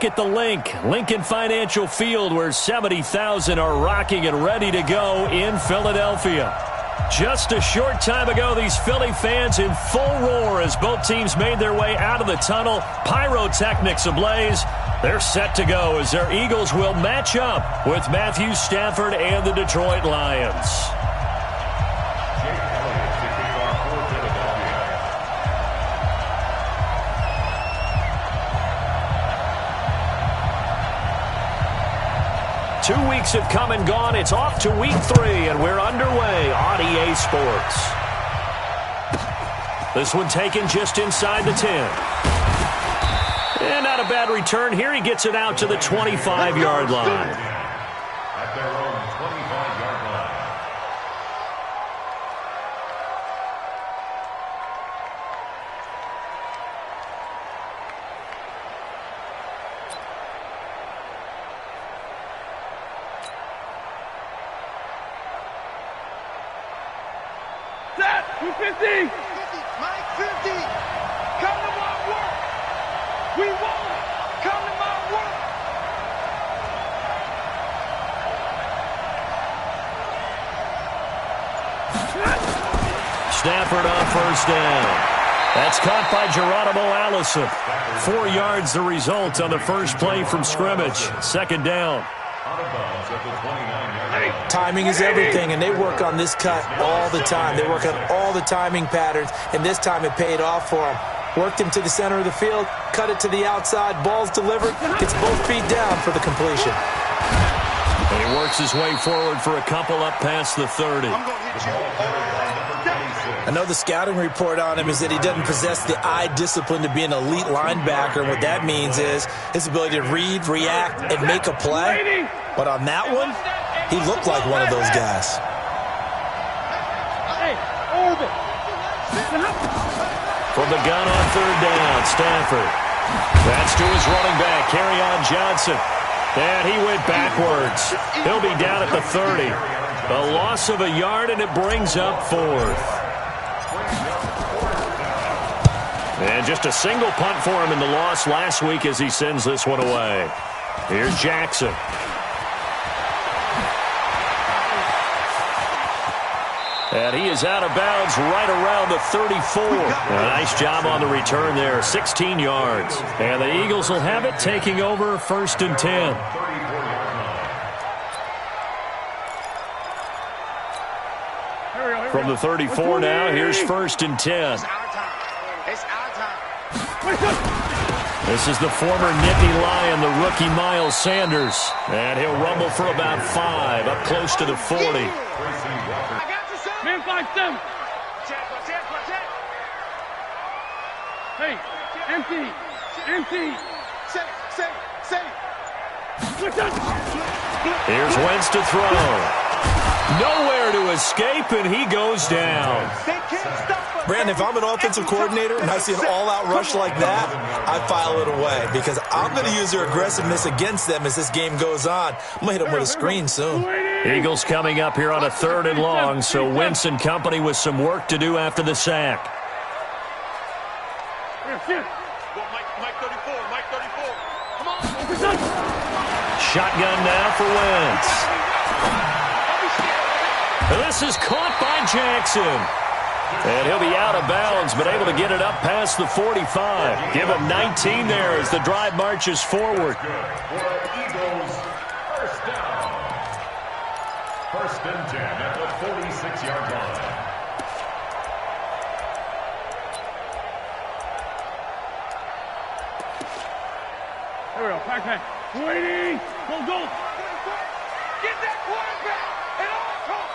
At the Lincoln Financial Field, where 70,000 are rocking and ready to go in Philadelphia. Just a short time ago, these Philly fans in full roar as both teams made their way out of the tunnel. Pyrotechnics ablaze. They're set to go as their Eagles will match up with Matthew Stafford and the Detroit Lions. 2 weeks have come and gone. It's off to week 3, and we're underway on EA Sports. This one taken just inside the 10. And not a bad return here. He gets it out to the 25-yard line. At their own 25-yard line. Set! 250! Mike 50! Come to my work! We want it! Come to my work! Stafford on first down. That's caught by Geronimo Allison. 4 yards the result on the first play from scrimmage. Second down. Out of bounds at the 29-yard line. Timing is everything, and they work on this cut all the time. They work on all the timing patterns, and this time it paid off for them. Worked him to the center of the field, cut it to the outside, ball's delivered, gets both feet down for the completion. And he works his way forward for a couple up past the 30. I know the scouting report on him is that he doesn't possess the eye discipline to be an elite linebacker. And what that means is his ability to read, react, and make a play. But on that one, he looked like one of those guys. From the gun on third down, Stafford. That's to his running back, Kerryon Johnson. And he went backwards. He'll be down at the 30. A loss of a yard, and it brings up fourth. And just a single punt for him in the loss last week as he sends this one away. Here's Jackson. And he is out of bounds right around the 34. A nice job on the return there, 16 yards. And the Eagles will have it, taking over first and 10. From the 34 now, here's first and 10. This is the former Nittany Lion, the rookie Miles Sanders. And he'll rumble for about 5, up close to the 40. Man, 5-7. Hey, empty. Here's Wentz to throw. Nowhere to escape, and he goes down. Brandon, if I'm an offensive coordinator and I see an all-out rush like that, I file it away because I'm going to use their aggressiveness against them as this game goes on. I'm going to hit them with a screen soon. Eagles coming up here on a 3rd and long, so Wentz and company with some work to do after the sack. Mike 34. Come on. Shotgun now for Wentz. This is caught by Jackson. And he'll be out of bounds, but able to get it up past the 45. Give him 19 there as the drive marches forward. Eagles, first down. First and 10 at the 46-yard line. Here we go, pack. Waiting. Go. Get that quarterback and all talk.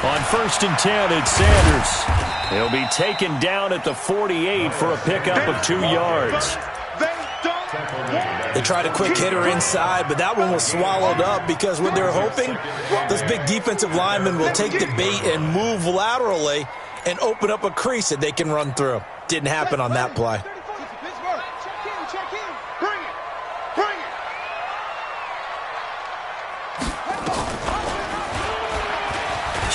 On first and 10, it's Sanders. He'll be taken down at the 48 for a pickup of 2 yards. They tried a quick hitter inside, but that one was swallowed up because what they're hoping, those big defensive linemen will take the bait and move laterally and open up a crease that they can run through. Didn't happen on that play.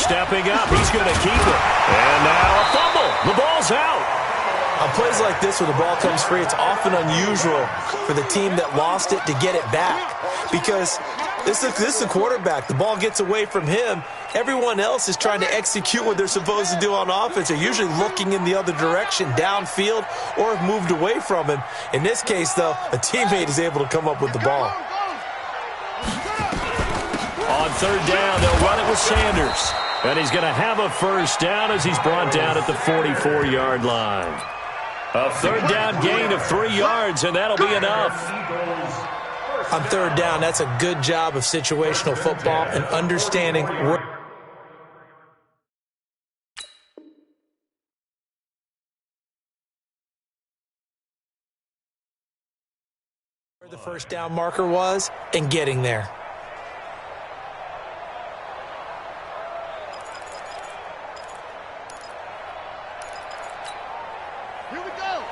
stepping up. He's going to keep it. And now a fumble. The ball's out. On plays like this where the ball comes free, it's often unusual for the team that lost it to get it back. Because this is a quarterback. The ball gets away from him. Everyone else is trying to execute what they're supposed to do on offense. They're usually looking in the other direction, downfield, or have moved away from him. In this case, though, a teammate is able to come up with the ball. On third down, they'll run it with Sanders. And he's going to have a first down as he's brought down at the 44-yard line. A third down gain of 3 yards, and that'll be enough. On third down, that's a good job of situational football and understanding where the first down marker was and getting there. Here we go.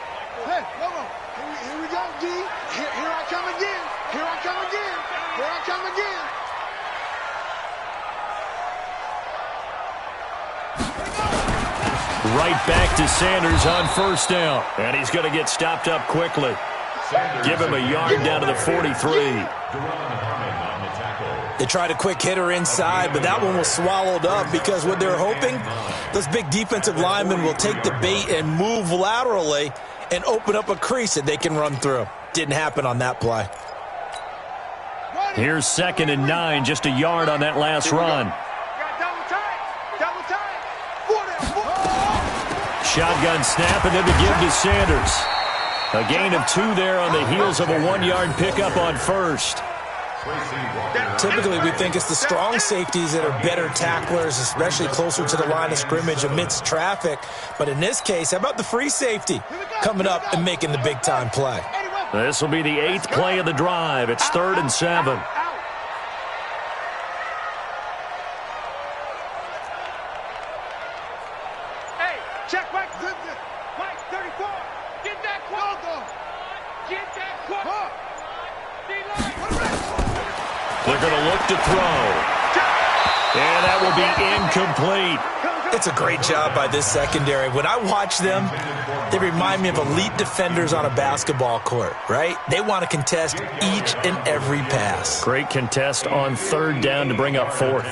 Hey, come on. Here we go, D. Here I come again. Here I come again. Here I come again. Right back to Sanders on first down. And he's going to get stopped up quickly. Give him a yard down to the 43. They tried a quick hitter inside, but that one was swallowed up because what they're hoping, those big defensive linemen will take the bait and move laterally and open up a crease that they can run through. Didn't happen on that play. Here's 2nd and 9, just a yard on that last run. Shotgun snap and then to give to Sanders. A gain of 2 there on the heels of a 1-yard pickup on first. Typically, we think it's the strong safeties that are better tacklers, especially closer to the line of scrimmage amidst traffic. But in this case, how about the free safety coming up and making the big-time play? This will be the 8th play of the drive. It's 3rd and 7. Hey, check Mike. Mike, 34. Get that quad. Get that quad. They're going to look to throw. And that will be incomplete. It's a great job by this secondary. When I watch them, they remind me of elite defenders on a basketball court, right? They want to contest each and every pass. Great contest on 3rd down to bring up 4th.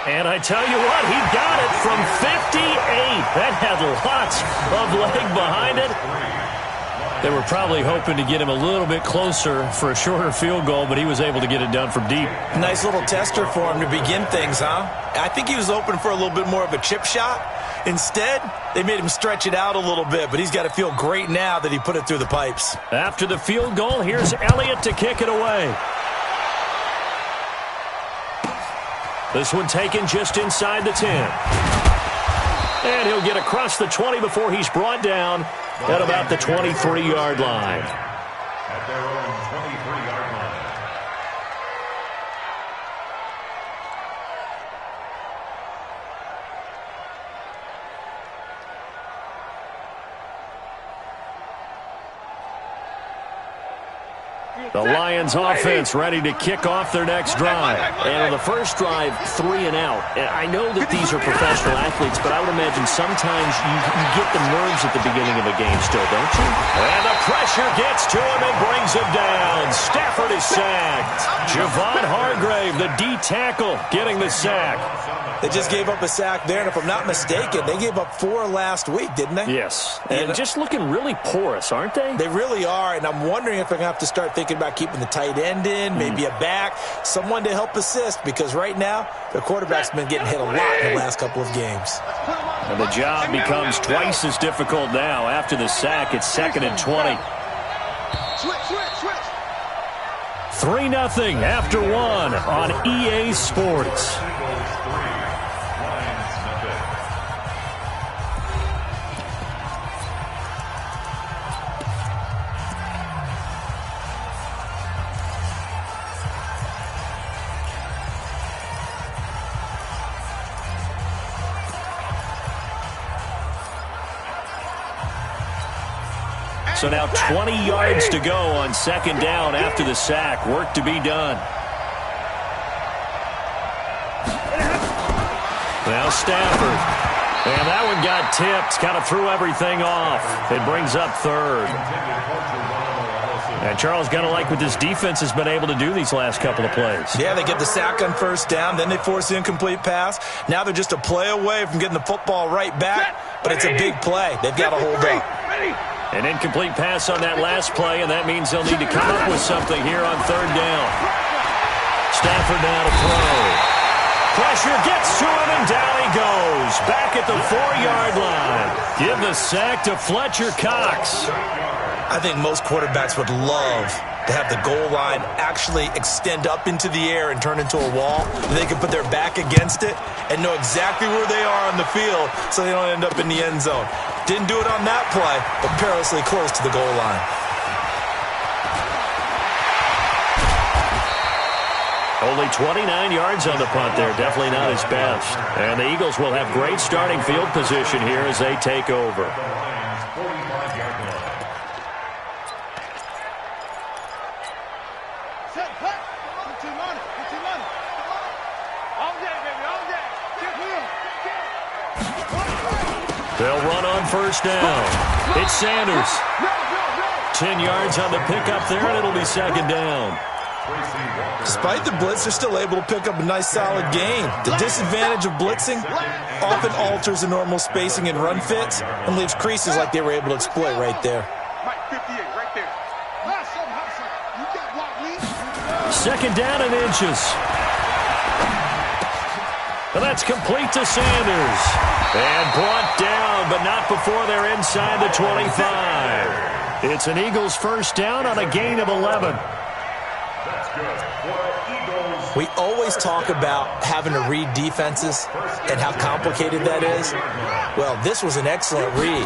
And I tell you what, he got it from 58. That had lots of leg behind it. They were probably hoping to get him a little bit closer for a shorter field goal, but he was able to get it done from deep. Nice little tester for him to begin things, huh? I think he was open for a little bit more of a chip shot. Instead, they made him stretch it out a little bit, but he's got to feel great now that he put it through the pipes. After the field goal, here's Elliott to kick it away. This one taken just inside the 10. And he'll get across the 20 before he's brought down at about the 23-yard line. At their own 23-yard line. The Lions offense ready to kick off their next drive. And on the first drive, 3 and out. And I know that these are professional athletes, but I would imagine sometimes you get the nerves at the beginning of a game still, don't you? And the pressure gets to him and brings him down. Stafford is sacked. Javon Hargrave, the D tackle, getting the sack. They just gave up a sack there, and if I'm not mistaken, they gave up 4 last week, didn't they? Yes, and just looking really porous, aren't they? They really are, and I'm wondering if they're going to have to start thinking about keeping the tight end in, maybe a back, someone to help assist, because right now, their quarterback's been getting hit a lot in the last couple of games. And the job becomes twice as difficult now. After the sack, it's 2nd and 20. Switch. 3-0 after 1 on EA Sports. So now 20 yards to go on 2nd down after the sack. Work to be done. Now Stafford. And that one got tipped. Kind of threw everything off. It brings up third. And Charles, got to like what this defense has been able to do these last couple of plays. Yeah, they get the sack on first down. Then they force the incomplete pass. Now they're just a play away from getting the football right back. But it's a big play. They've got to hold up. An incomplete pass on that last play, and that means they'll need to come up with something here on third down. Stafford now to throw. Pressure gets to him, and down he goes. Back at the 4-yard line. Give the sack to Fletcher Cox. I think most quarterbacks would love to have the goal line actually extend up into the air and turn into a wall. They can put their back against it and know exactly where they are on the field so they don't end up in the end zone. Didn't do it on that play, but perilously close to the goal line. Only 29 yards on the punt there. Definitely not his best. And the Eagles will have great starting field position here as they take over. They'll run on first down. It's Sanders. 10 yards on the pickup there, and it'll be second down. Despite the blitz, they're still able to pick up a nice, solid gain. The disadvantage of blitzing often alters the normal spacing and run fits and leaves creases like they were able to exploit right there. Second down and inches. And that's complete to Sanders. And brought down, but not before they're inside the 25. It's an Eagles first down on a gain of 11. We always talk about having to read defenses and how complicated that is. Well, this was an excellent read.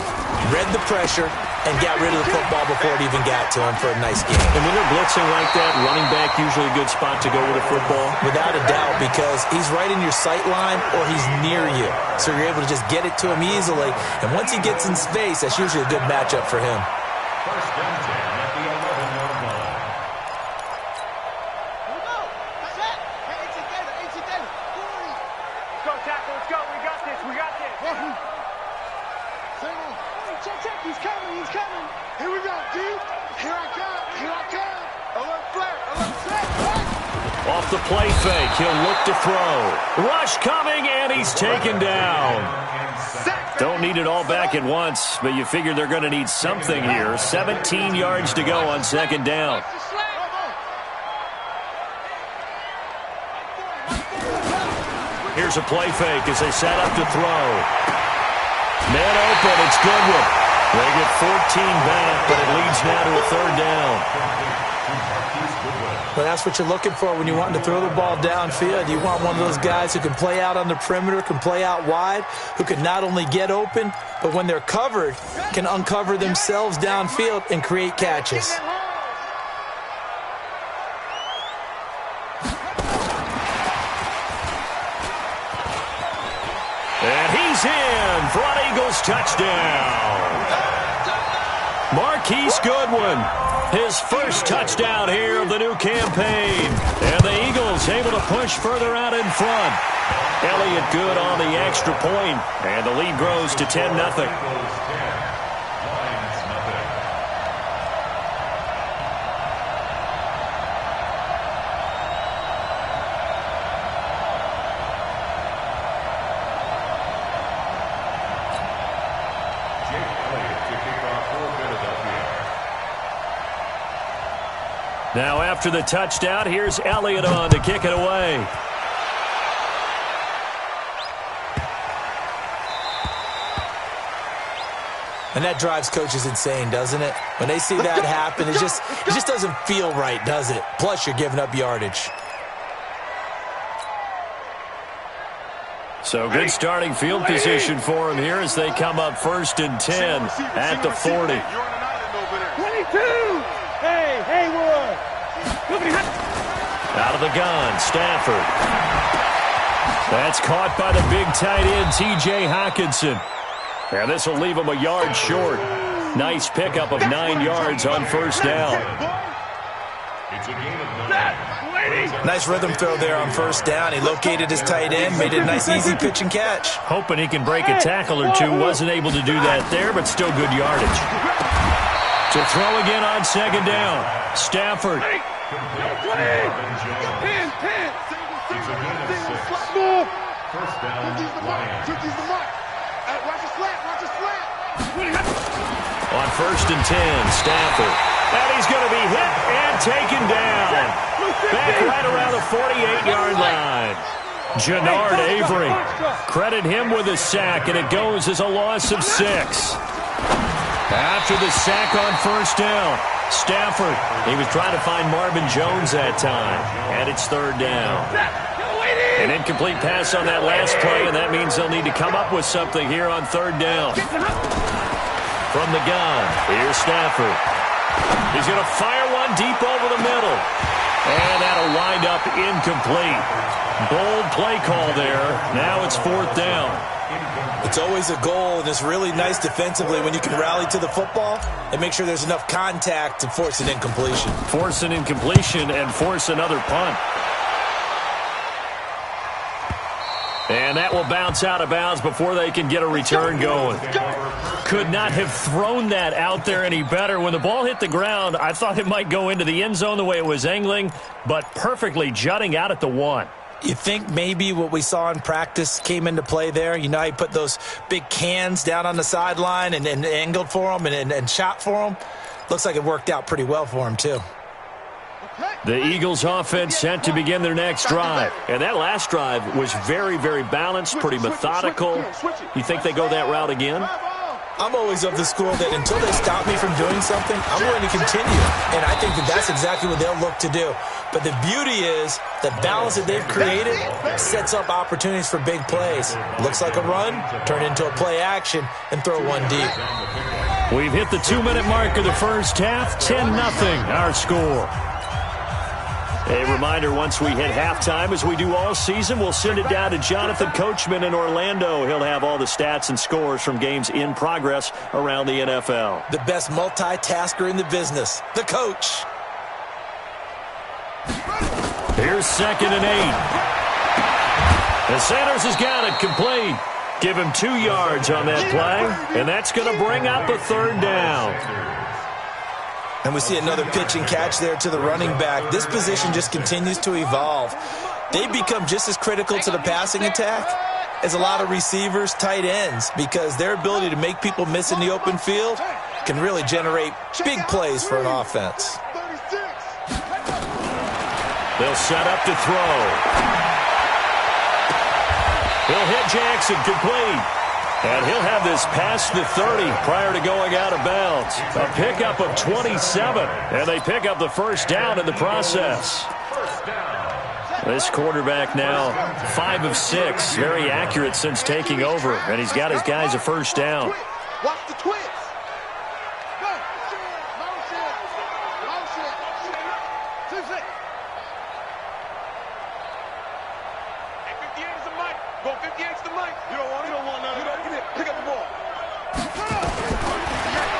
Read the pressure and got rid of the football before it even got to him for a nice game. And when they're blitzing like that, running back usually a good spot to go with a football? Without a doubt, because he's right in your sight line or he's near you. So you're able to just get it to him easily. And once he gets in space, that's usually a good matchup for him. First down 10 at the 11-yard line. Go, tackle, let's go. We got this. Check. He's coming. Here we go, dude. Here I come. Alert flare. Off the play fake, he'll look to throw. Rush coming, and he's taken down. Don't need it all back at once, but you figure they're going to need something here. 17 yards to go on second down. Here's a play fake as they set up to throw. Man open, it's Goodwin. They get 14 back, but it leads now to a third down. Well, that's what you're looking for when you want to throw the ball downfield. You want one of those guys who can play out on the perimeter, can play out wide, who can not only get open, but when they're covered, can uncover themselves downfield and create catches. And he's in for an Eagles touchdown. Marquise Goodwin, his first touchdown here of the new campaign. And the Eagles able to push further out in front. Elliott good on the extra point, and the lead grows to 10-0. Now after the touchdown, here's Elliott on to kick it away. And that drives coaches insane, doesn't it? When they see that happen, it just doesn't feel right, does it? Plus, you're giving up yardage. So good starting field position for him here as they come up 1st and 10 at the 40. 22! Hey, Wood! Out of the gun, Stafford. That's caught by the big tight end, T.J. Hockenson. And this will leave him a yard short. Nice pickup of 9 yards on first down. It's a gain of 9. Nice rhythm throw there on first down. He located his tight end, made it a nice, easy pitch and catch. Hoping he can break a tackle or two. Wasn't able to do that there, but still good yardage. To throw again on second down. Stafford. First down, Lions. On first and 10, Stafford. And he's going to be hit and taken down. Back right around the 48-yard line. Jannard Avery. Credit him with a sack, and it goes as a loss of 6. After the sack on first down, Stafford. He was trying to find Marvin Jones that time, and it's third down. An incomplete pass on that last play, and that means they'll need to come up with something here on third down. From the gun, here's Stafford. He's going to fire one deep over the middle. And that'll wind up incomplete. Bold play call there. Now it's fourth down. It's always a goal, and it's really nice defensively when you can rally to the football and make sure there's enough contact to force an incompletion. Force an incompletion and force another punt. And that will bounce out of bounds before they can get a return going. Could not have thrown that out there any better. When the ball hit the ground, I thought it might go into the end zone the way it was angling, but perfectly jutting out at the 1. You think maybe what we saw in practice came into play there? You know, he put those big cans down on the sideline and angled for them and shot for them. Looks like it worked out pretty well for him, too. The Eagles offense set to begin their next drive. And that last drive was very, very balanced, pretty methodical. You think they go that route again? I'm always of the school that until they stop me from doing something, I'm going to continue. And I think that that's exactly what they'll look to do. But the beauty is the balance that they've created sets up opportunities for big plays. Looks like a run, turn into a play action, and throw one deep. We've hit the 2-minute mark of the first half. 10-0 our score. A reminder, once we hit halftime, as we do all season, we'll send it down to Jonathan Coachman in Orlando. He'll have all the stats and scores from games in progress around the NFL. The best multitasker in the business, the coach. Here's second and 8. And Sanders has got it complete. Give him 2 yards on that play, and that's going to bring up a third down. And we see another pitch and catch there to the running back. This position just continues to evolve. They become just as critical to the passing attack as a lot of receivers, tight ends, because their ability to make people miss in the open field can really generate big plays for an offense. They'll set up to throw. He'll hit Jackson complete. And he'll have this past the 30 prior to going out of bounds. A pickup of 27. And they pick up the first down in the process. This quarterback now 5 of 6. Very accurate since taking over. And he's got his guys a first down. Watch the twist.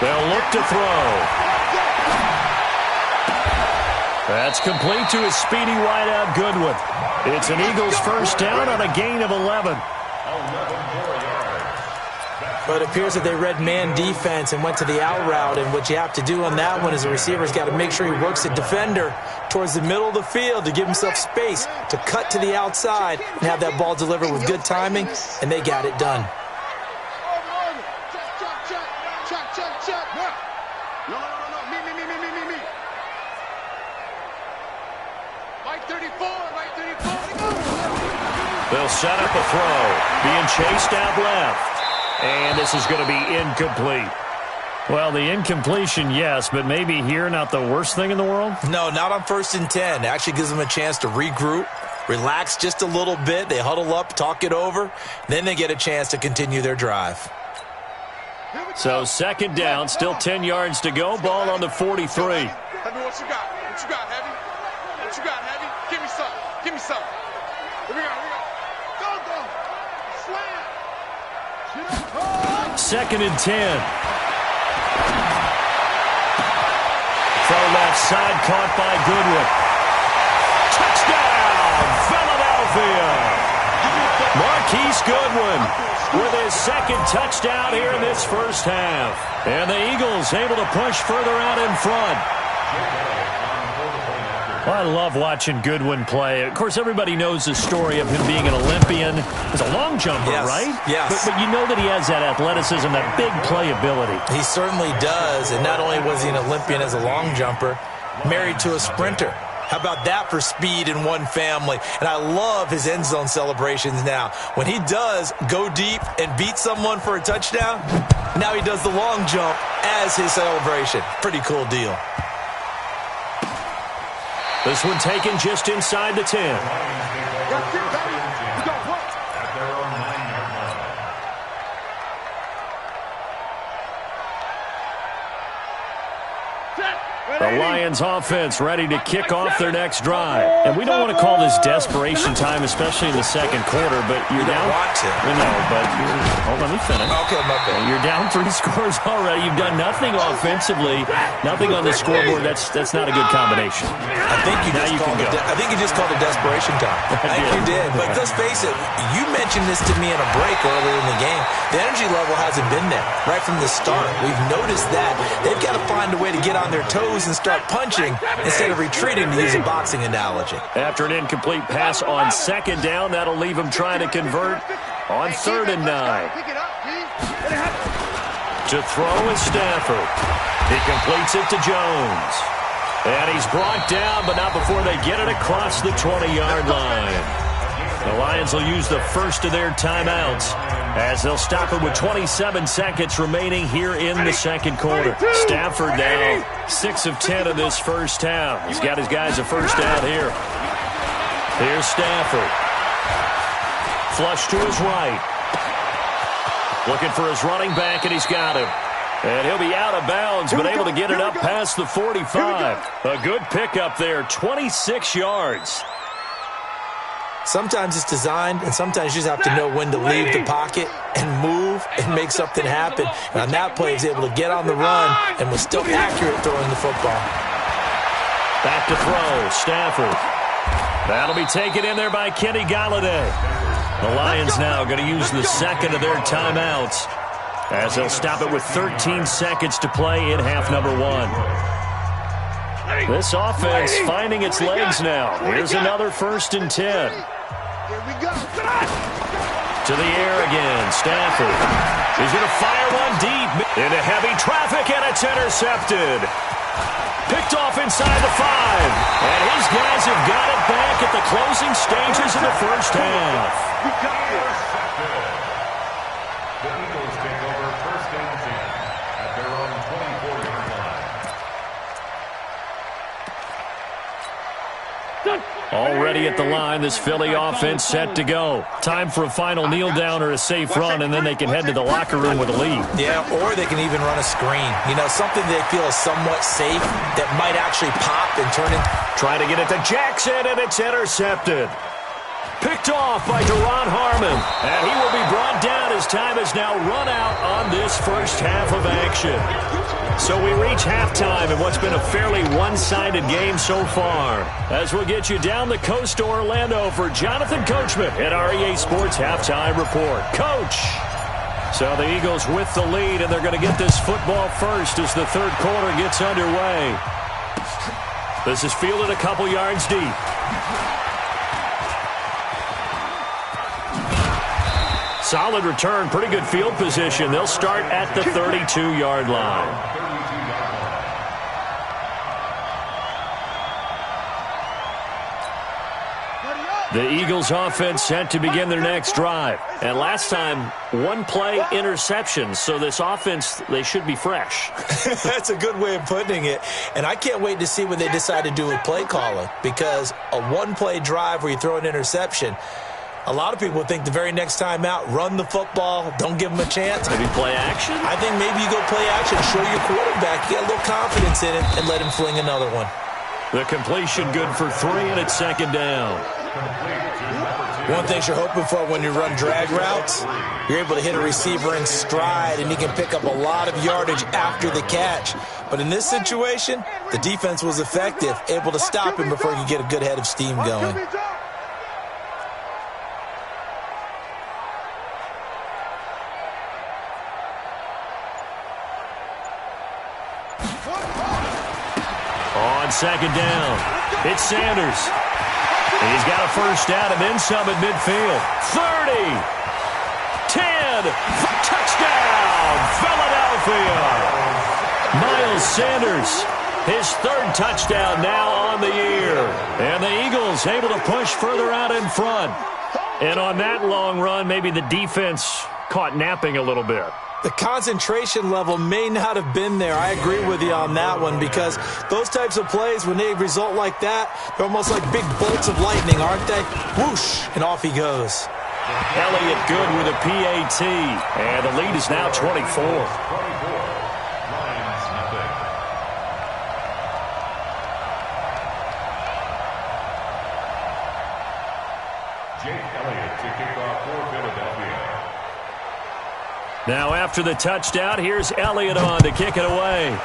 They'll look to throw. That's complete to his speedy wideout Goodwin. It's an Eagles first down on a gain of 11. But it appears that they read man defense and went to the out route. And what you have to do on that one is the receiver's got to make sure he works the defender towards the middle of the field to give himself space to cut to the outside and have that ball delivered with good timing, and they got it done. They'll set up a throw. Being chased out left. And this is going to be incomplete. Well, the incompletion, yes, but maybe here not the worst thing in the world? No, not on first and 10. It actually gives them a chance to regroup, relax just a little bit. They huddle up, talk it over. Then they get a chance to continue their drive. So second down, still 10 yards to go. Ball on the 43. Heavy, what you got? What you got, Heavy? What you got, Heavy? Give me some. Give me some. Here we go. Go. Slam. Second and 10. Throw left side, caught by Goodwin. Touchdown! Marquise Goodwin with his second touchdown here in this first half. And the Eagles able to push further out in front. Well, I love watching Goodwin play. Of course, everybody knows the story of him being an Olympian. He's a long jumper, right? Yes. But you know that he has that athleticism, that big playability. He certainly does. And not only was he an Olympian as a long jumper, married to a sprinter. How about that for speed in one family? And I love his end zone celebrations now. When he does go deep and beat someone for a touchdown, now he does the long jump as his celebration. Pretty cool deal. This one taken just inside the 10. The Lions offense ready to kick off their next drive. And we don't want to call this desperation time, especially in the second quarter, but you're down. Want to. No, but let me finish. Okay, my bad. You're down 3 scores already. You've done nothing offensively, nothing on the scoreboard. That's not a good combination. I think you just called it desperation time. I think you did. But let's face it, you mentioned this to me in a break earlier in the game. The energy level hasn't been there right from the start. We've noticed that. They've got to find a way to get on their toes and start punching instead of retreating, to use a boxing analogy. After an incomplete pass on second down, that'll leave him trying to convert on 3rd and 9. To throw is Stafford. He completes it to Jones. And he's brought down, but not before they get it across the 20-yard line. The Lions will use the first of their timeouts as they'll stop it with 27 seconds remaining here in the second quarter. Stafford now 6 of 10 in this first half. He's got his guys a first down here. Here's Stafford. Flush to his right. Looking for his running back, and he's got him. And he'll be out of bounds, but able to get it up past the 45. A good pickup there, 26 yards. Sometimes it's designed, and sometimes you just have to know when to leave the pocket and move and make something happen. And on that play, he was able to get on the run and was still accurate throwing the football. Back to throw, Stafford. That'll be taken in there by Kenny Golladay. The Lions now going to use the second of their timeouts as they'll stop it with 13 seconds to play in half number 1. This offense finding its legs now. Here's another 1st and 10. To the air again, Stafford. He's going to fire one deep into heavy traffic, and it's intercepted. Picked off inside the 5. And his guys have got it back at the closing stages of the first half. The Eagles take over 1st and 10 at their own 24-yard line. Already at the line, this Philly offense set to go. Time for a final kneel down or a safe run, and then they can head to the locker room with a lead. Yeah, or they can even run a screen. You know, something they feel is somewhat safe that might actually pop and turn it. Try to get it to Jackson, and it's intercepted. Picked off by Deron Harmon, and he will be brought down as time has now run out on this first half of action. So we reach halftime in what's been a fairly one-sided game so far. As we'll get you down the coast to Orlando for Jonathan Coachman at our EA Sports Halftime Report. Coach! So the Eagles with the lead, and they're going to get this football first as the third quarter gets underway. This is fielded a couple yards deep. Solid return, pretty good field position. They'll start at the 32-yard line. The Eagles offense set to begin their next drive. And last time, one play interception. So this offense, they should be fresh. That's a good way of putting it. And I can't wait to see what they decide to do with play calling. Because a one-play drive where you throw an interception, a lot of people think the very next time out, run the football, don't give them a chance. Maybe play action? I think maybe you go play action, show your quarterback, get a little confidence in it, and let him fling another one. The completion good for 3, and it's second down. One thing you're hoping for when you run drag routes, you're able to hit a receiver in stride, and he can pick up a lot of yardage after the catch. But in this situation, the defense was effective, able to stop him before he could get a good head of steam going. on second down. It's Sanders. He's got a first down and then some at midfield. 30. 10. Touchdown, Philadelphia. Miles Sanders, his third touchdown now on the year. And the Eagles able to push further out in front. And on that long run, maybe the defense caught napping a little bit. The concentration level may not have been there. I agree with you on that one because those types of plays, when they result like that, they're almost like big bolts of lightning, aren't they? Whoosh, and off he goes. Elliott good with a PAT, and the lead is now 24. Now after the touchdown, here's Elliott on to kick it away.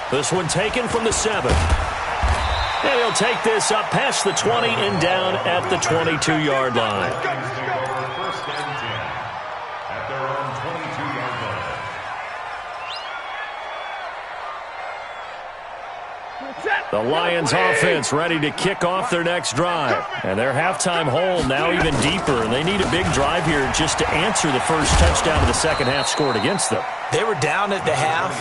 This one taken from the 7. And he'll take this up past the 20 and down at the 22-yard line. First and 10 at their own 22-yard line. The Lions offense ready to kick off their next drive. And their halftime hole now even deeper. And they need a big drive here just to answer the first touchdown of the second half scored against them. They were down at the half.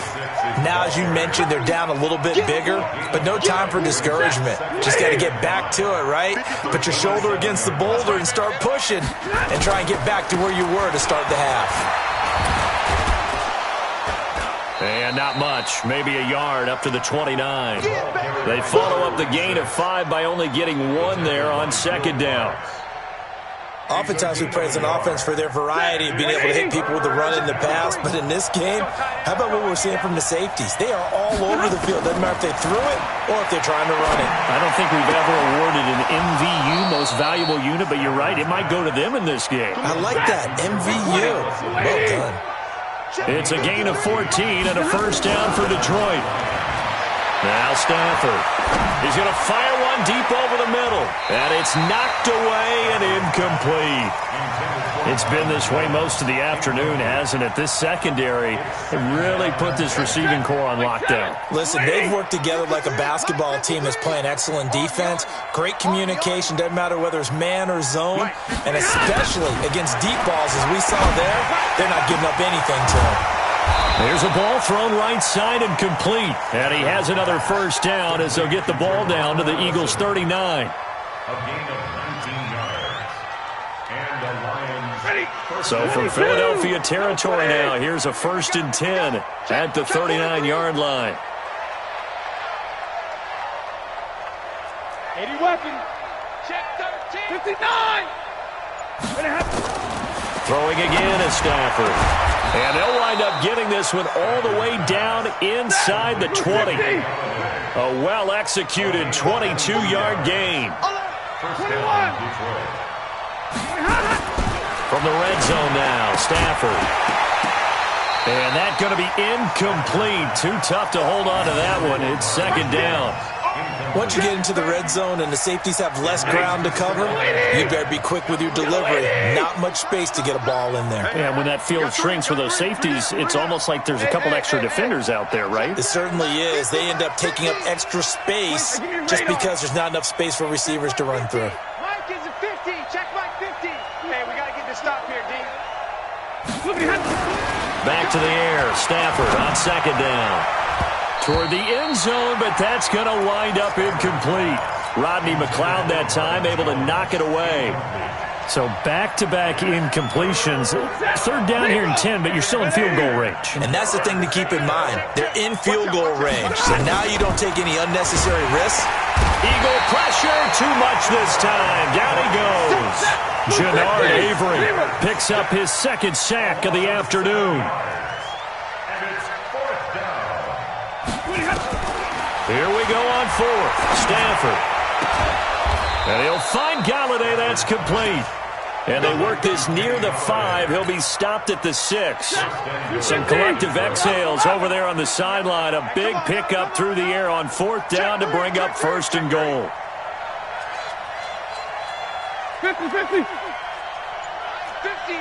Now, as you mentioned, they're down a little bit bigger, but no time for discouragement. Just got to get back to it, right? Put your shoulder against the boulder and start pushing and try and get back to where you were to start the half. And not much, maybe a yard up to the 29. They follow up the gain of 5 by only getting 1 there on second down. Oftentimes we praise an offense for their variety of being able to hit people with the run in the pass, but in this game, how about what we're seeing from the safeties? They are all over the field. Doesn't matter if they threw it or if they're trying to run it. I don't think we've ever awarded an MVU, most valuable unit, but you're right, it might go to them in this game. I like that, MVU. Well done. It's a gain of 14 and a first down for Detroit. Now Stafford. He's going to fire one deep over the middle. And it's knocked away and incomplete. It's been this way most of the afternoon, hasn't it? This secondary really put this receiving core on lockdown. Listen, they've worked together like a basketball team that's playing excellent defense. Great communication, doesn't matter whether it's man or zone. And especially against deep balls, as we saw there, they're not giving up anything to them. There's a ball thrown right side and complete. And he has another first down as they'll get the ball down to the Eagles' 39. A gain of 19 yards. And the Lions. So from Philadelphia territory now, here's a first and 10 at the 39-yard line. 80 weapons. Check 13. 59. Throwing again is Stafford. And they'll wind up getting this one all the way down inside the 20. A well-executed 22-yard gain. From the red zone now, Stafford. And that's going to be incomplete. Too tough to hold on to that one. It's second down. Once you get into the red zone and the safeties have less ground to cover, you better be quick with your delivery. Not much space to get a ball in there. Yeah, when that field shrinks with those safeties, it's almost like there's a couple extra defenders out there, right? It certainly is. They end up taking up extra space just because there's not enough space for receivers to run through. Mike is a 50. Check Mike 50. Hey, we got to get this stop here, D. Back to the air. Stafford on second down. Toward the end zone, but that's going to wind up incomplete. Rodney McLeod that time able to knock it away. So back-to-back incompletions. Third down here in 10, but you're still in field goal range. And that's the thing to keep in mind. They're in field goal range, so now you don't take any unnecessary risks. Eagle pressure, too much this time. Down he goes. Jannard Avery picks up his second sack of the afternoon. Here we go on fourth. Stafford. And he'll find Galladay. That's complete. And they work this near the 5. He'll be stopped at the 6. Some collective exhales over there on the sideline. A big pickup through the air on fourth down to bring up first and goal. 50, 50. 50,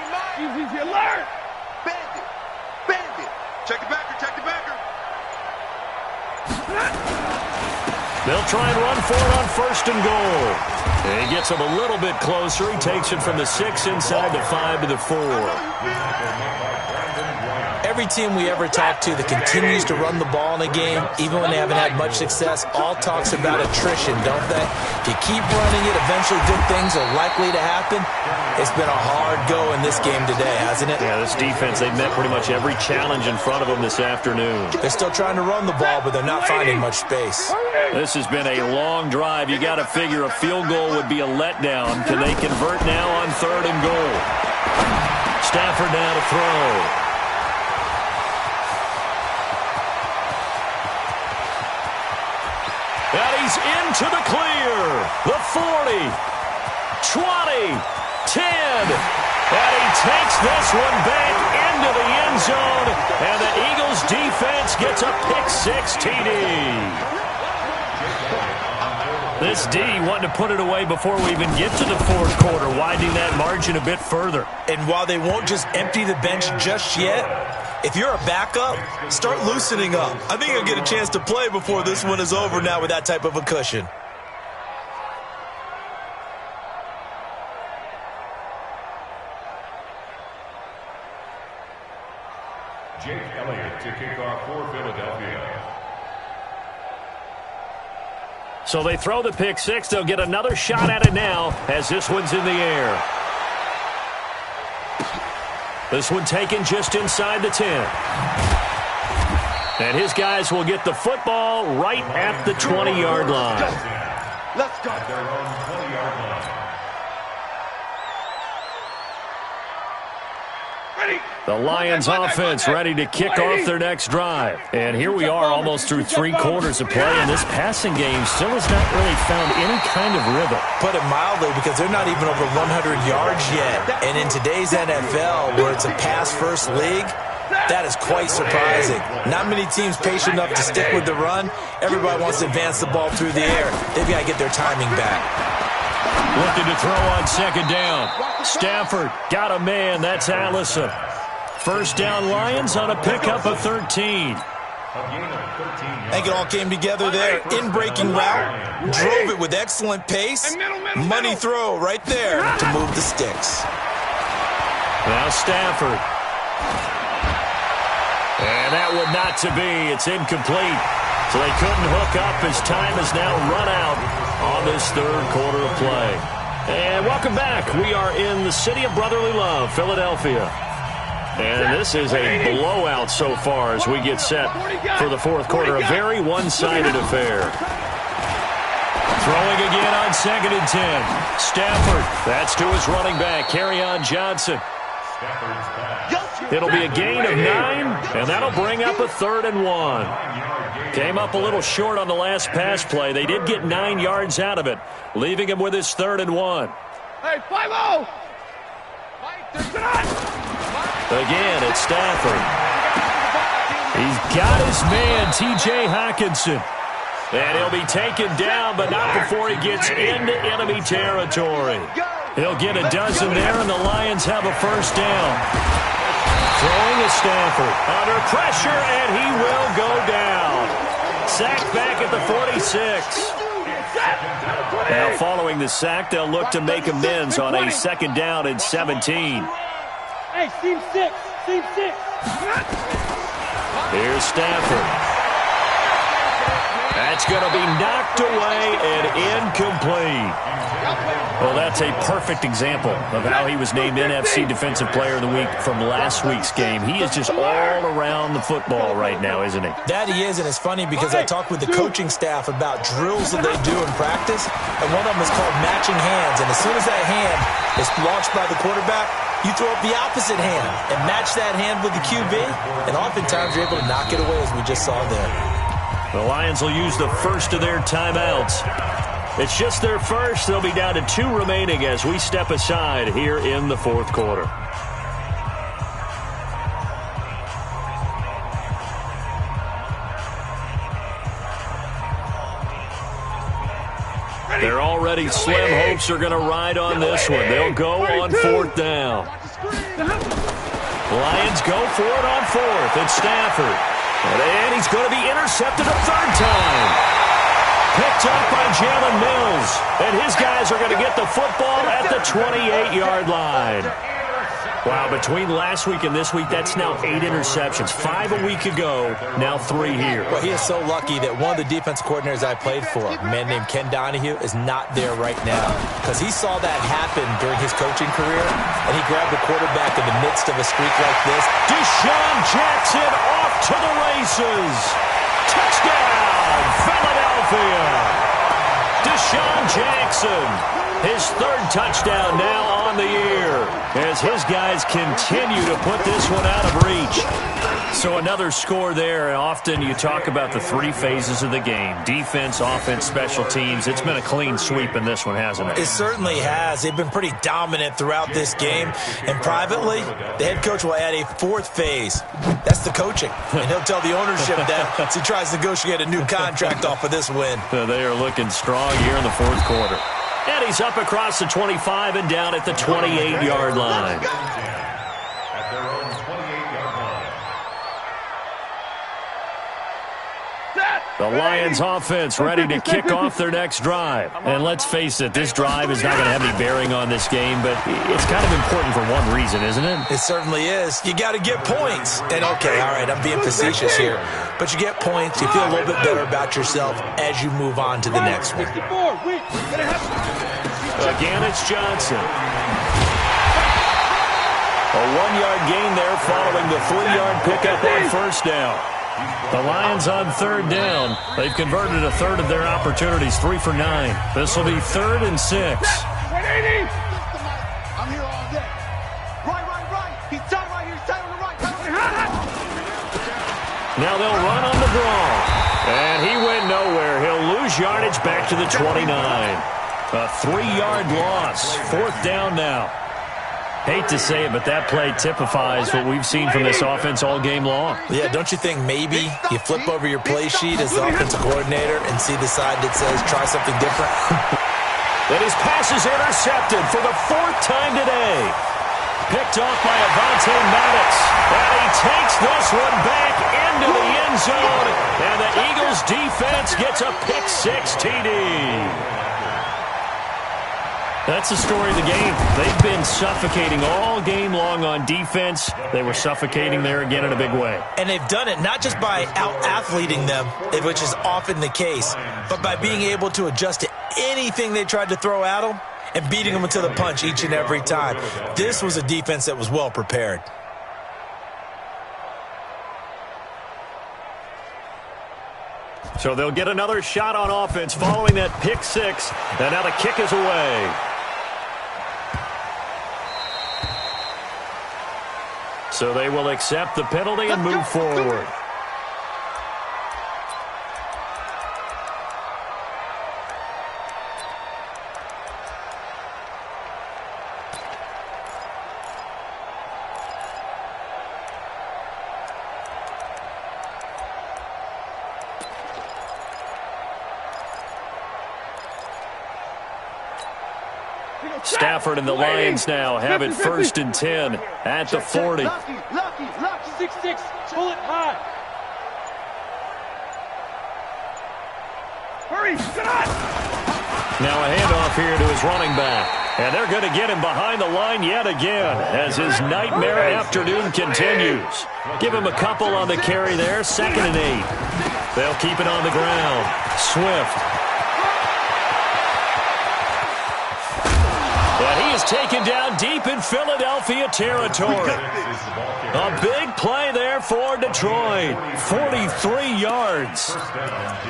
Mike. Easy alert. Bandit. Bandit. Check the backer. Check the backer. They'll try and run for it on first and goal. And he gets him a little bit closer. He takes it from the 6 inside the 5 to the 4. Every team we ever talk to that continues to run the ball in a game, even when they haven't had much success, all talks about attrition, don't they? If you keep running it, eventually good things are likely to happen. It's been a hard go in this game today, hasn't it? Yeah, this defense, they've met pretty much every challenge in front of them this afternoon. They're still trying to run the ball, but they're not finding much space. This has been a long drive. You got to figure a field goal would be a letdown. Can they convert now on 3rd and goal? Stafford now to throw. And he's into the clear. The 40, 20, 10. And he takes this one back into the end zone. And the Eagles defense gets a pick-6 TD. This D wanting to put it away before we even get to the 4th quarter, widening that margin a bit further. And while they won't just empty the bench just yet, if you're a backup, start loosening up. I think you'll get a chance to play before this one is over now with that type of a cushion. Jake Elliott to kick off for Philadelphia. So they throw the pick-6. They'll get another shot at it now as this one's in the air. This one taken just inside the 10. And his guys will get the football right at the 20-yard line. Let's go. At their own 20-yard line. The Lions offense ready to kick off their next drive. And here we are almost through 3 quarters of play, and this passing game still has not really found any kind of rhythm. Put it mildly, because they're not even over 100 yards yet. And in today's NFL, where it's a pass-first league, that is quite surprising. Not many teams patient enough to stick with the run. Everybody wants to advance the ball through the air. They've got to get their timing back. Looking to throw on 2nd down. Stafford got a man. That's Allison. First down Lions on a pickup of 13. I think it all came together there. In-breaking route. Drove it with excellent pace. Money throw right there to move the sticks. Now Stafford. And that one not to be. It's incomplete. So they couldn't hook up as time has now run out on this 3rd quarter of play. And welcome back. We are in the city of brotherly love, Philadelphia. And this is a blowout so far as we get set for the 4th quarter. A very one-sided affair. Throwing again on 2nd and 10. Stafford. That's to his running back, Kerryon Johnson. It'll be a gain of 9, and that'll bring up a 3rd and 1. Came up a little short on the last pass play. They did get 9 yards out of it, leaving him with his 3rd and 1. Hey, 5-0! Again, it's Stafford. He's got his man, T.J. Hockenson. And he'll be taken down, but not before he gets into enemy territory. He'll get a dozen there, and the Lions have a first down. Throwing is Stafford. Under pressure, and he will go down. Sacked back at the 46. Now, following the sack, they'll look to make amends on a 2nd down and 17. Hey, team 6. Team 6. Here's Stafford. That's going to be knocked away and incomplete. Well, that's a perfect example of how he was named NFC Defensive Player of the Week from last week's game. He is just all around the football right now, isn't he? That he is, and it's funny because I talked with the coaching staff about drills that they do in practice, and one of them is called matching hands. And as soon as that hand is launched by the quarterback, you throw up the opposite hand and match that hand with the QB, and oftentimes you're able to knock it away, as we just saw there. The Lions will use the first of their timeouts. It's just their first. They'll be down to 2 remaining as we step aside here in the 4th quarter. They're already slim hopes are going to ride on this one. They'll go on 4th down. Lions go for it on 4th. It's Stafford. And he's going to be intercepted a third time. Picked up by Jalen Mills. And his guys are going to get the football at the 28-yard line. Wow, between last week and this week, that's now 8 interceptions. 5 a week ago, now 3 here. Well, he is so lucky that one of the defense coordinators I played for, a man named Ken Donahue, is not there right now. Because he saw that happen during his coaching career, and he grabbed the quarterback in the midst of a streak like this. Deshaun Jackson off to the races. Touchdown, Philadelphia. Deshaun Jackson, his 3rd touchdown now on the year, as his guys continue to put this one out of reach. So another score there. Often you talk about the 3 phases of the game: defense, offense, special teams. It's been a clean sweep in this one, hasn't it? It certainly has. They've been pretty dominant throughout this game. And privately, the head coach will add a 4th phase. That's the coaching. And he'll tell the ownership that as he tries to negotiate a new contract off of this win. They are looking strong here in the 4th quarter. And he's up across the 25 and down at the 28-yard line. At their own 28-yard line. The Lions offense ready to kick off their next drive. And let's face it, this drive is not going to have any bearing on this game, but it's kind of important for one reason, isn't it? It certainly is. You got to get points. And okay, all right, I'm being facetious here, but you get points, you feel a little bit better about yourself as you move on to the next one. Again, it's Johnson. A 1-yard gain there following the 3-yard pickup on first down. The Lions on 3rd down. They've converted a 3rd of their opportunities, 3 for 9. This will be 3rd and 6. 180. I'm here all day. Right. He's tied right here. He's tied on the right. Now they'll run on the draw. And he went nowhere. He'll lose yardage back to the 29. A 3-yard loss. 4th down now. Hate to say it, but that play typifies what we've seen from this offense all game long. Yeah, don't you think maybe you flip over your play sheet as the offensive coordinator and see the side that says try something different? And his pass is intercepted for the 4th time today. Picked off by Avonte Maddox. And he takes this one back into the end zone. And the Eagles defense gets a pick-6 TD. That's the story of the game. They've been suffocating all game long on defense. They were suffocating there again in a big way. And they've done it not just by out-athleting them, which is often the case, but by being able to adjust to anything they tried to throw at them and beating them to the punch each and every time. This was a defense that was well prepared. So they'll get another shot on offense following that pick-6. And now the kick is away. So they will accept the penalty and move forward. Stafford and the Lions now have it 1st and 10 at the 40. Lucky, 6-6, pull it high. Hurry, get on! Now a handoff here to his running back. And they're going to get him behind the line yet again as his nightmare afternoon continues. Give him a couple on the carry there, 2nd and 8. They'll keep it on the ground. Swift. And he is taken down deep in Philadelphia territory. A big play there for Detroit. 43 yards.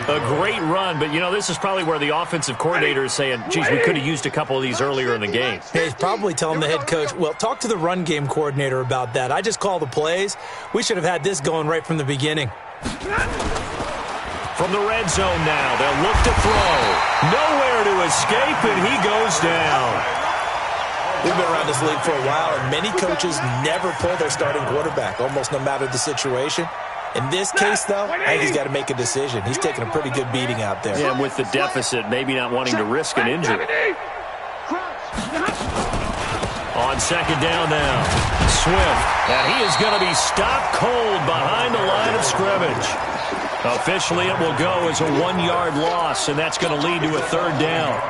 A great run, but, you know, this is probably where the offensive coordinator is saying, geez, we could have used a couple of these earlier in the game. Hey, he's probably telling the head coach, well, talk to the run game coordinator about that. I just call the plays. We should have had this going right from the beginning. From the red zone now, they'll look to throw. Nowhere to escape, and he goes down. We've been around this league for a while, and many coaches never pull their starting quarterback, almost no matter the situation. In this case, though, I think he's got to make a decision. He's taking a pretty good beating out there. Yeah, and with the deficit, maybe not wanting to risk an injury. On second down now, Swift, and he is going to be stopped cold behind the line of scrimmage. Officially, it will go as a 1-yard loss, and that's going to lead to a third down.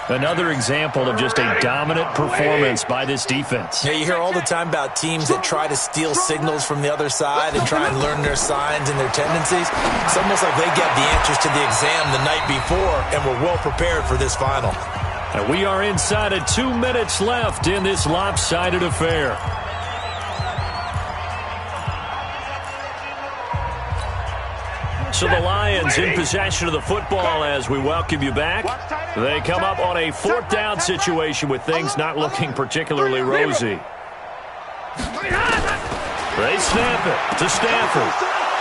Another example of just a dominant performance by this defense. Yeah, you hear all the time about teams that try to steal signals from the other side and try and learn their signs and their tendencies. It's almost like they get the answers to the exam the night before and were well prepared for this final. And we are inside of 2 minutes left in this lopsided affair. So the Lions in possession of the football as we welcome you back. They come up on a 4th down situation with things not looking particularly rosy. They snap it to Stafford.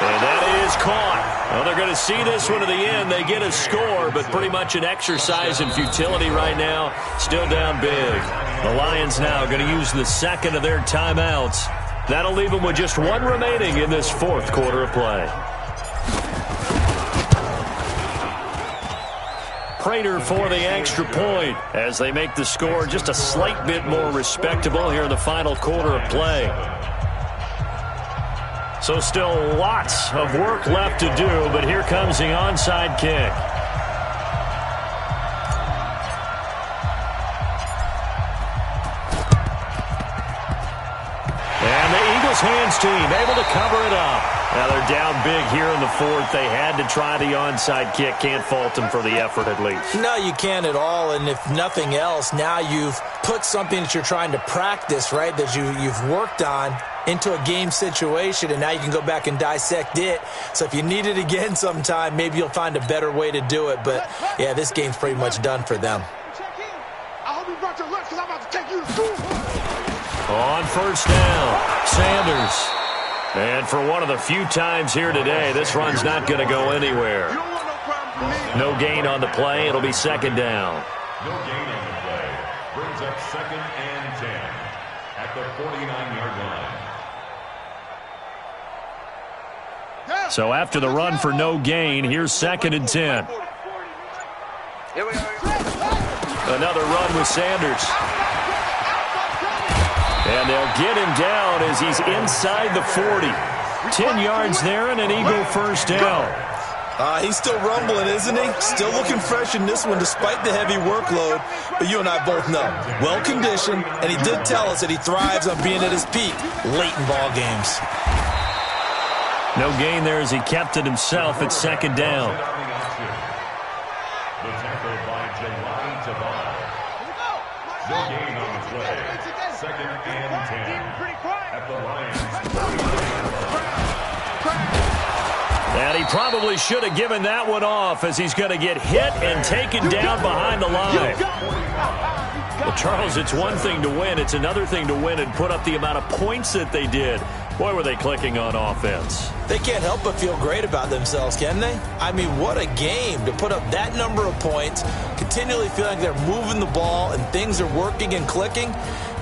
And that is caught. Well, they're going to see this one to the end. They get a score, but pretty much an exercise in futility right now. Still down big. The Lions now going to use the second of their timeouts. That'll leave them with just one remaining in this 4th quarter of play. Prater for the extra point as they make the score just a slight bit more respectable here in the final quarter of play. So still lots of work left to do, but here comes the onside kick. And the Eagles hands team able to cover it up. Now they're down big here in the 4th. They had to try the onside kick. Can't fault them for the effort at least. No, you can't at all. And if nothing else, now you've put something that you're trying to practice, right, that you've worked on into a game situation, and now you can go back and dissect it. So if you need it again sometime, maybe you'll find a better way to do it. But, yeah, this game's pretty much done for them. I hope you brought your lunch because I'm about to take you to school. On first down, Sanders. And for one of the few times here today, this run's not going to go anywhere. No gain on the play. It'll be second down. No gain on the play. Brings up 2nd and 10 at the 49-yard line. So after the run for no gain, here's 2nd and 10. Another run with Sanders. And they'll get him down as he's inside the 40. 10 yards there and an Eagle first down. He's still rumbling, isn't he? Still looking fresh in this one despite the heavy workload. But you and I both know, well-conditioned, and he did tell us that he thrives on being at his peak late in ball games. No gain there as he kept it himself at second down. The tackle by Jelani Tavai. No gain on the play. 2nd and 10 at the Lions. And he probably should have given that one off as he's going to get hit and taken down behind the line. Well, Charles, it's one thing to win. It's another thing to win and put up the amount of points that they did. Boy, were they clicking on offense. They can't help but feel great about themselves, can they? I mean, what a game to put up that number of points, continually feeling like they're moving the ball and things are working and clicking.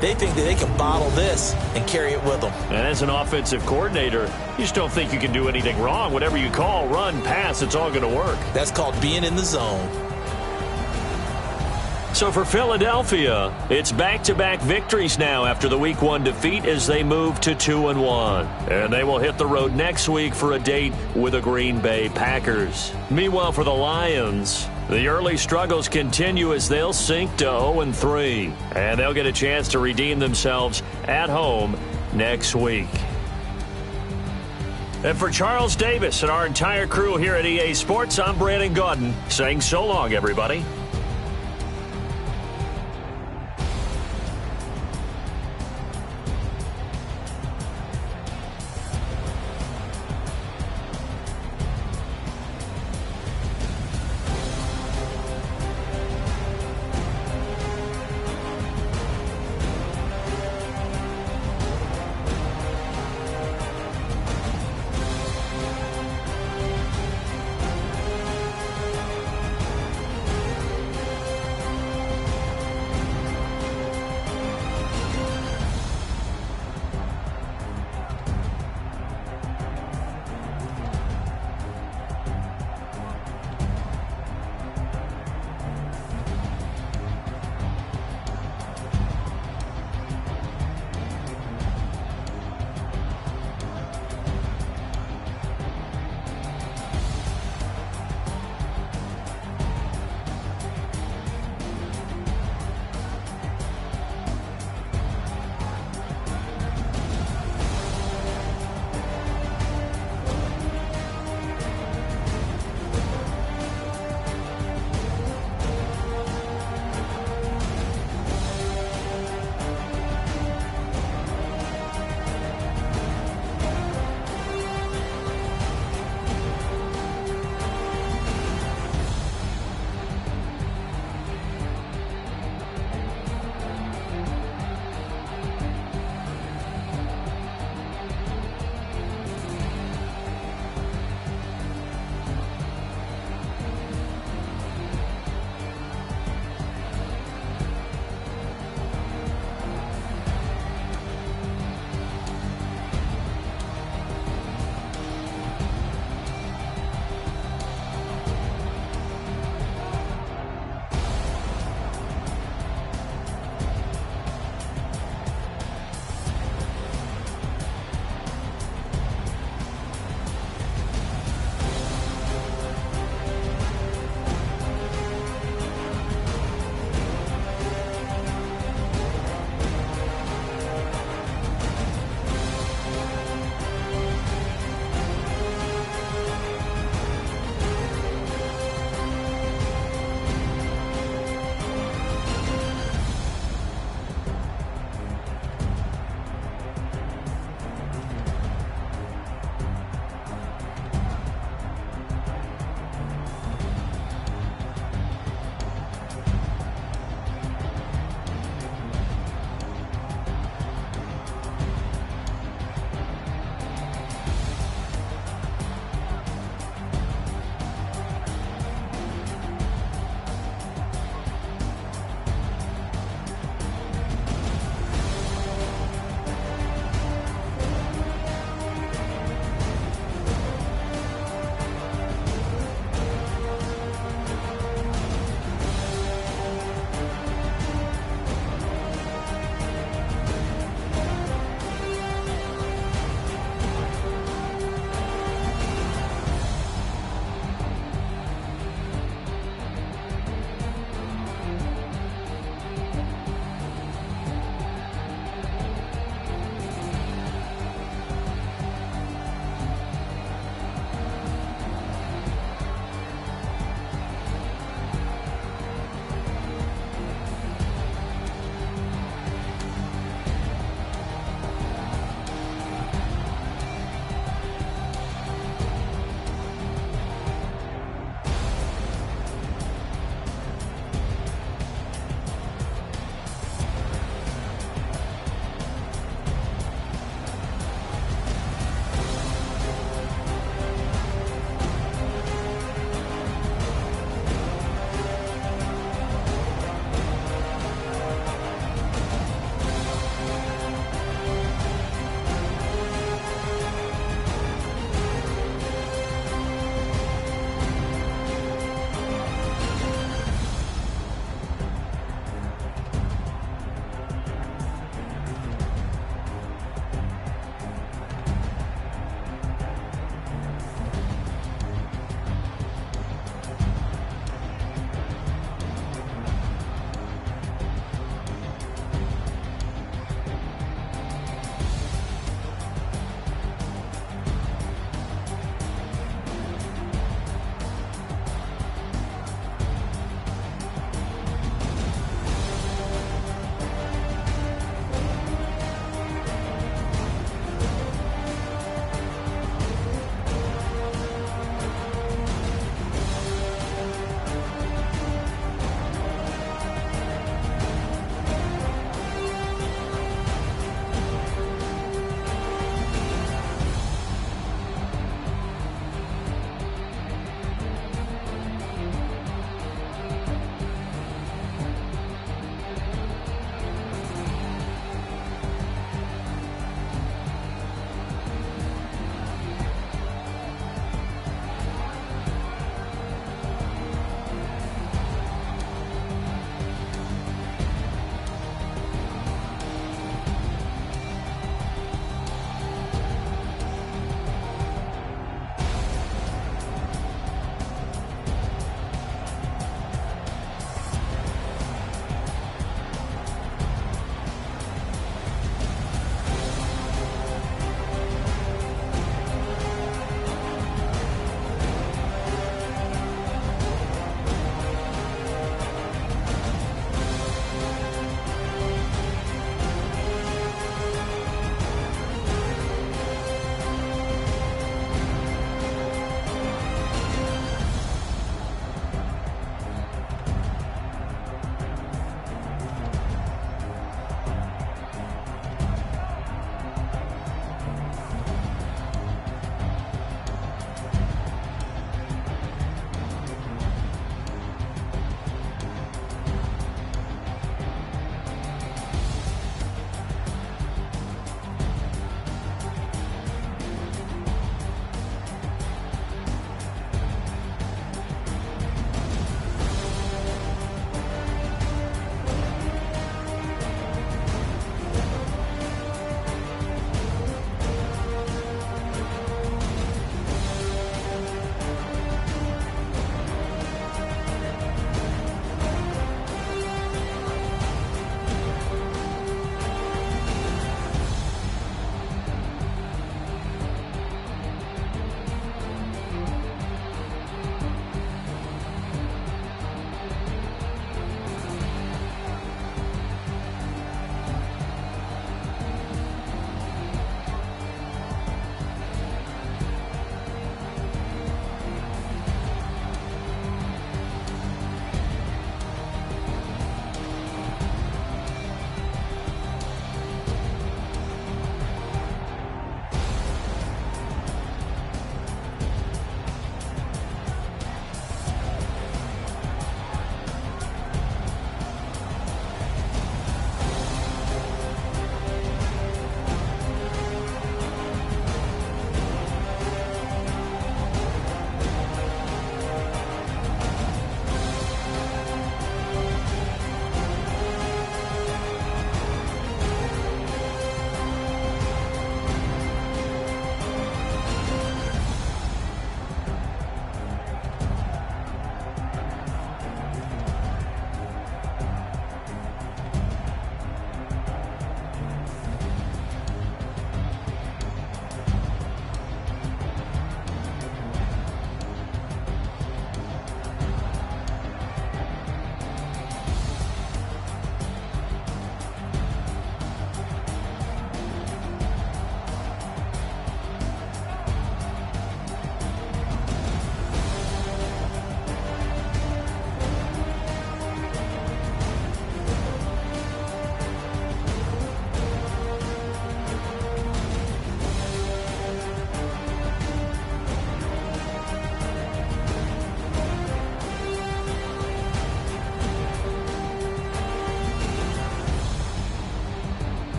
They think that they can bottle this and carry it with them. And as an offensive coordinator, you just don't think you can do anything wrong. Whatever you call, run, pass, it's all going to work. That's called being in the zone. So for Philadelphia, it's back-to-back victories now after the Week 1 defeat as they move to 2-1. And they will hit the road next week for a date with the Green Bay Packers. Meanwhile, for the Lions, the early struggles continue as they'll sink to 0-3. And they'll get a chance to redeem themselves at home next week. And for Charles Davis and our entire crew here at EA Sports, I'm Brandon Gaudin saying so long, everybody.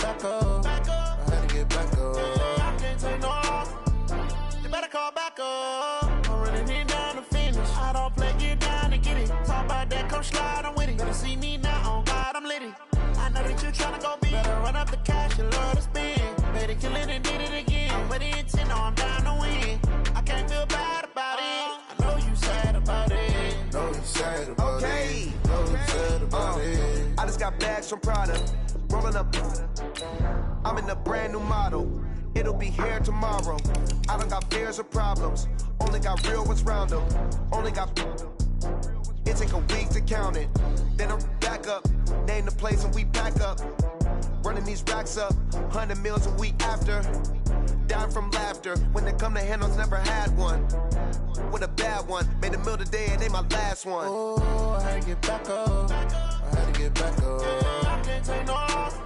back up. I had to get back up. I can't take no off. You better call back up. I'm running it down to finish. I don't play, get down and get it. Talk about that, come slide, I'm with it. Better see me now, on God, I'm litty. I know that you tryna go big. Better run up the cash, you love to spend. Better kill it and did it again. I'm with the intent, no, I'm down to win. I can't feel bad about it. I know you sad about it. Know you sad about it. Know you sad about it. I just got bags from Prada. Rolling up. I'm in a brand new model. It'll be here tomorrow. I don't got fears or problems. Only got real ones round them. Only got. It take a week to count it. Then I'm back up. Name the place and we pack up. Running these racks up. 100 meals a week after. Down from laughter. When they come to handles, never had one. With a bad one. Made a meal today and they my last one. Oh, I had to get back up. I had to get back up. I can't take no off.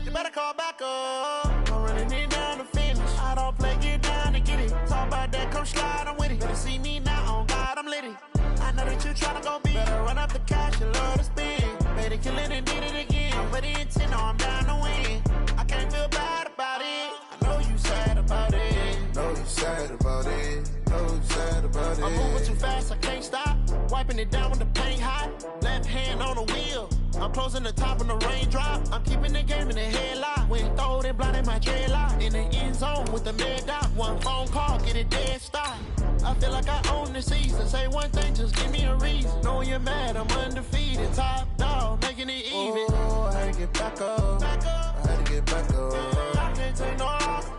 You better call back up. I'm running it down to finish. I don't play, get down and get it. Talk about that, come slide, I'm with it. Better see me now, on God, I'm litty. I know that you tryna go big. Better run up the cash, you love to spend. Better kill it and did it again. I'm with the intent, no, I'm down to win. I can't feel bad about it. I know you sad about it. Know you sad about it. Know you sad about it. I'm moving too fast, I can't stop. Wiping it down when the paint hot. Left hand on the wheel. I'm closing the top when the raindrop. I'm keeping the game in the headlock. When throw it blind in my dreadlock. In the end zone with the mad dot. One phone call, get it dead stop. I feel like I own the season. Say one thing, just give me a reason. Knowing you're mad, I'm undefeated. Top dog, making it even. Oh, I had to get back up. I had to get back up. I can't take no off.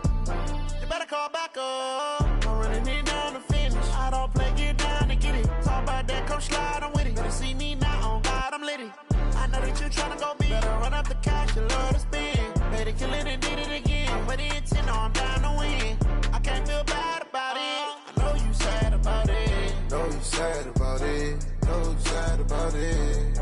You better call back up. I'm running it down to finish. I don't play, get down and get it. Talk about that, come slide, I'm with it. Better see me now, on God, I'm litty. I know that you tryna go big. Better run up the cash, you love to spend. Better kill it and did it again. I'm with the intent, no, I'm down to win. I can't feel bad about it. I know you sad about it. Know you sad about it. Know you sad about it.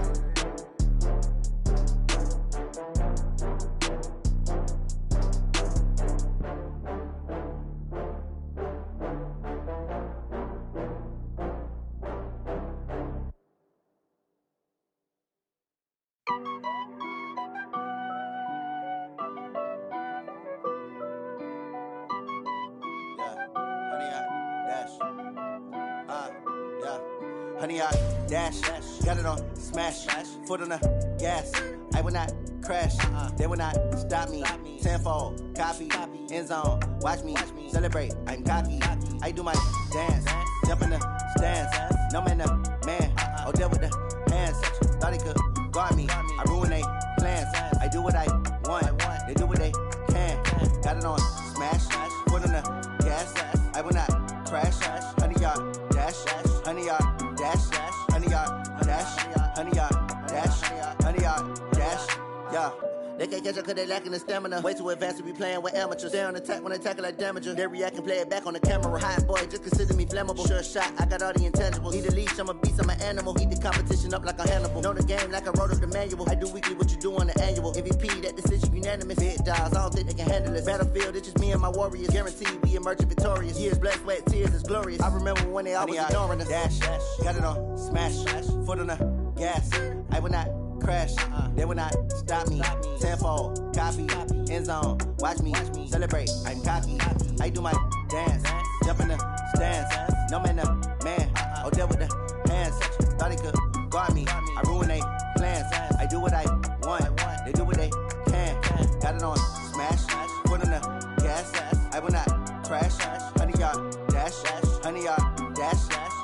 Honey, I dash, got it on smash, foot on the gas. I will not crash, they will not stop me. Tenfold, copy, end zone, watch me celebrate. I'm cocky, I do my dance, jump in the stands. No man, the man, oh, deal with the hands. Thought he could guard me, I ruin they plans. I do what I want, they do what they can. Got it on smash, foot on the gas. I will not crash, honey, y'all dash, honey, y'all dash, honey, y'all dash, honey, y'all dash, honey, y'all dash, yeah. They can't catch up cause they lacking the stamina. Way too advanced to be playing with amateurs. Stay on attack when they tackle like damager. They react and play it back on the camera. Hot boy, just consider me flammable. Sure shot, I got all the intangibles. Need a leash, I'm a beast, I'm an animal. Heat the competition up like a Hannibal. Know the game like I wrote up the manual. I do weekly what you do on the annual. MVP, that decision unanimous. Big dogs, I don't think they can handle it. Battlefield, it's just me and my warriors. Guaranteed we emerging victorious. Years, blood, sweat, tears, it's glorious. I remember when they always ignoring us. Dash, got it on smash, foot on the gas. I will not crash, they will not stop me. Tenfold, copy, end zone, watch me celebrate. I'm cocky, I do my dance, jump in the stands. No man, the man, oh, deal with the hands. Thought he could guard me, I ruin they plans. I do what I want, they do what they can. Got it on smash, foot on the gas. I will not crash, honey, y'all dash, honey, y'all dash,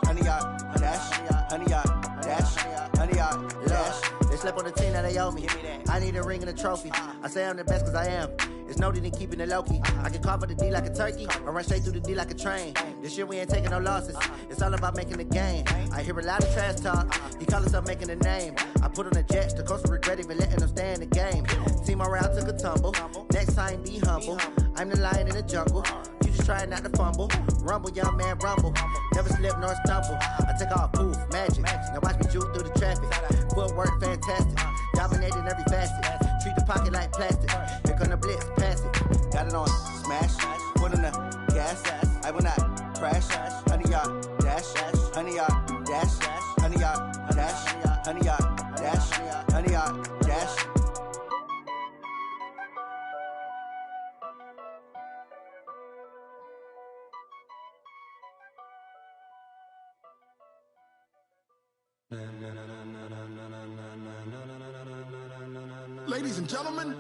honey, y'all dash, honey, y'all dash, honey, y'all dash. They slept on the team that they owe me. I need a ring and a trophy. I say I'm the best cause I am. It's no need in keeping it low-key. I can carve the D like a turkey or run straight through the D like a train. This year we ain't taking no losses. It's all about making the game. I hear a lot of trash talk. He call himself making a name. I put on the jets. The coach will regret even letting them stay in the game. Team around took a tumble. Next time be humble. I'm the lion in the jungle. You just trying not to fumble. Rumble, young man, rumble. Never slip nor stumble. I take off, poof, magic. Now watch me juke through the traffic. Footwork fantastic. Dominating every facet. Treat the pocket like plastic. Here come the blitz, pass it. Got it on smash. Foot on the gas. I will not crash. Honey, y'all dash. Honey, y'all dash. Honey, y'all dash. Honey, y'all dash. Honey, y'all dash. Ladies and gentlemen.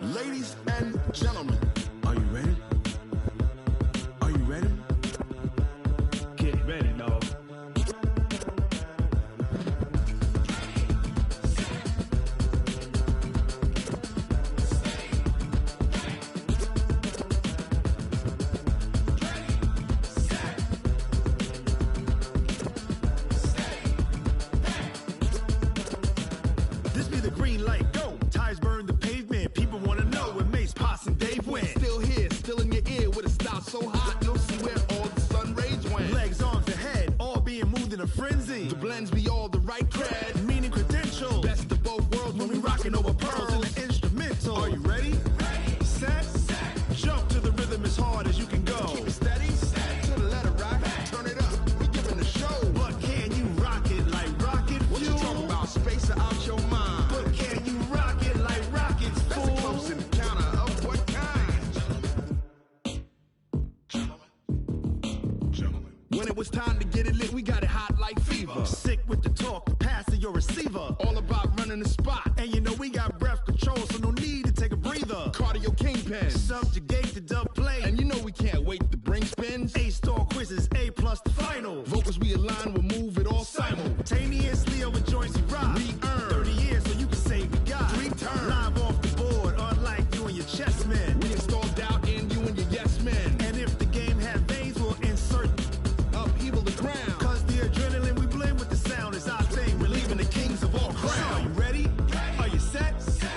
Ladies and gentlemen. Are you ready? Are you ready? Get ready, dog. This be the green light, go. Tires burn the pavement. People wanna know when Mace, Potts, and Dave went. Still here, still in your ear with a style so hot, you'll see where all the sun rays went. Legs, arms, the head, all being moved in a frenzy. The blends be all the right cred. Meaning credentials. Best of both worlds when we rockin' over pearls. in the instrumental. Are you ready? Set, jump to the rhythm as hard as you can go. Keep it steady, to the letter right. Turn it up, we giving the show. But can you rock it like rocket What you fuel? talking about? Space or out your mind? But can you rock it like rockets, That's a fool? close encounter of what kind? Gentlemen. When it was time to get it lit, we got it hot like fever. Sick with the talk, pass to your receiver. All about running the spot. And you know we got breath control, so no need to take a breather. Cardio kingpin. Subjugate the dub play. And you know we can't wait to bring spins. A-star quizzes, A+ the final. Vocals we align, we'll move it all Simultaneously over joints we rock. We earn 30 years so you can say we got 3 turns. Live off the board, unlike you and your chess men. We install doubt in you and your yes men. And if the game had veins, we'll insert. Upheaval the ground. Cause the adrenaline we blend with the sound is our thing. We're leaving the kings of all Crown. crown. Are you ready? Are you set?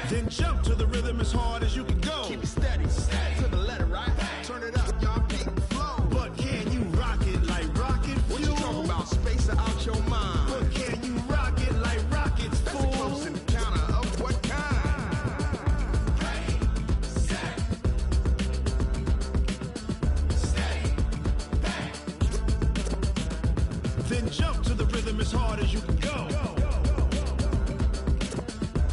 Then jump to the rhythm as hard as you can go. Keep it steady, to the letter right. Turn it up, y'all beat the flow. But can you rock it like rocket fuel? What you talking about? Space or out your mind? But can you rock it like rockets, That's a fool? close encounter of what kind? Then jump to the rhythm as hard as you can go.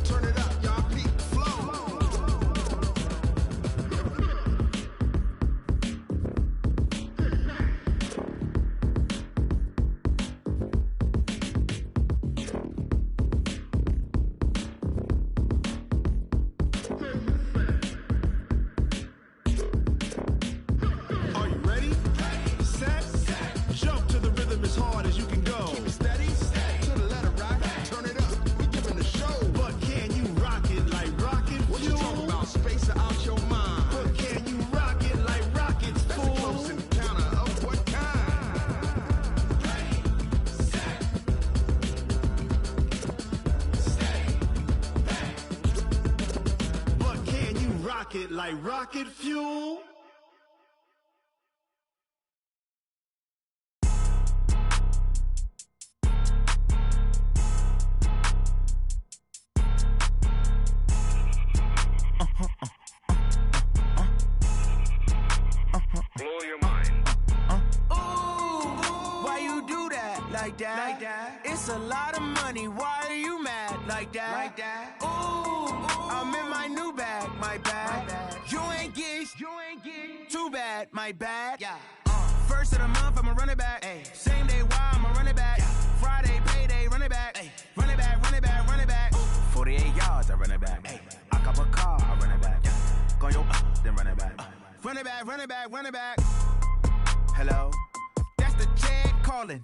Turn it up, y'all beat the flow. Are you ready? Set, jump to the rhythm as hard as you can go. Keep it steady, to the letter right. Turn it up, we giving the show. But can you rock it like rocket What you fuel? talking about? Space or out your mind? But can you rock it like rockets, That's a close fool? encounter of what kind? But can you rock it like rocket fuel? Blow your mind. Why you do that like that? Like that? It's a lot of money. Why are you mad like that? Like that? Ooh, I'm in my new bag, my bad. You ain't get too bad, my bad. Yeah. First of the month, I'ma run it back. Ay. Same day, why I'ma run it back. Friday, payday, run it back. Ay. Run it back, run it back, run it back. 48 yards, I run it back. Ay. I cop a car, I run it back. Go yo, then run it back. Run it back, run it back, run it back. Hello? That's the jag calling.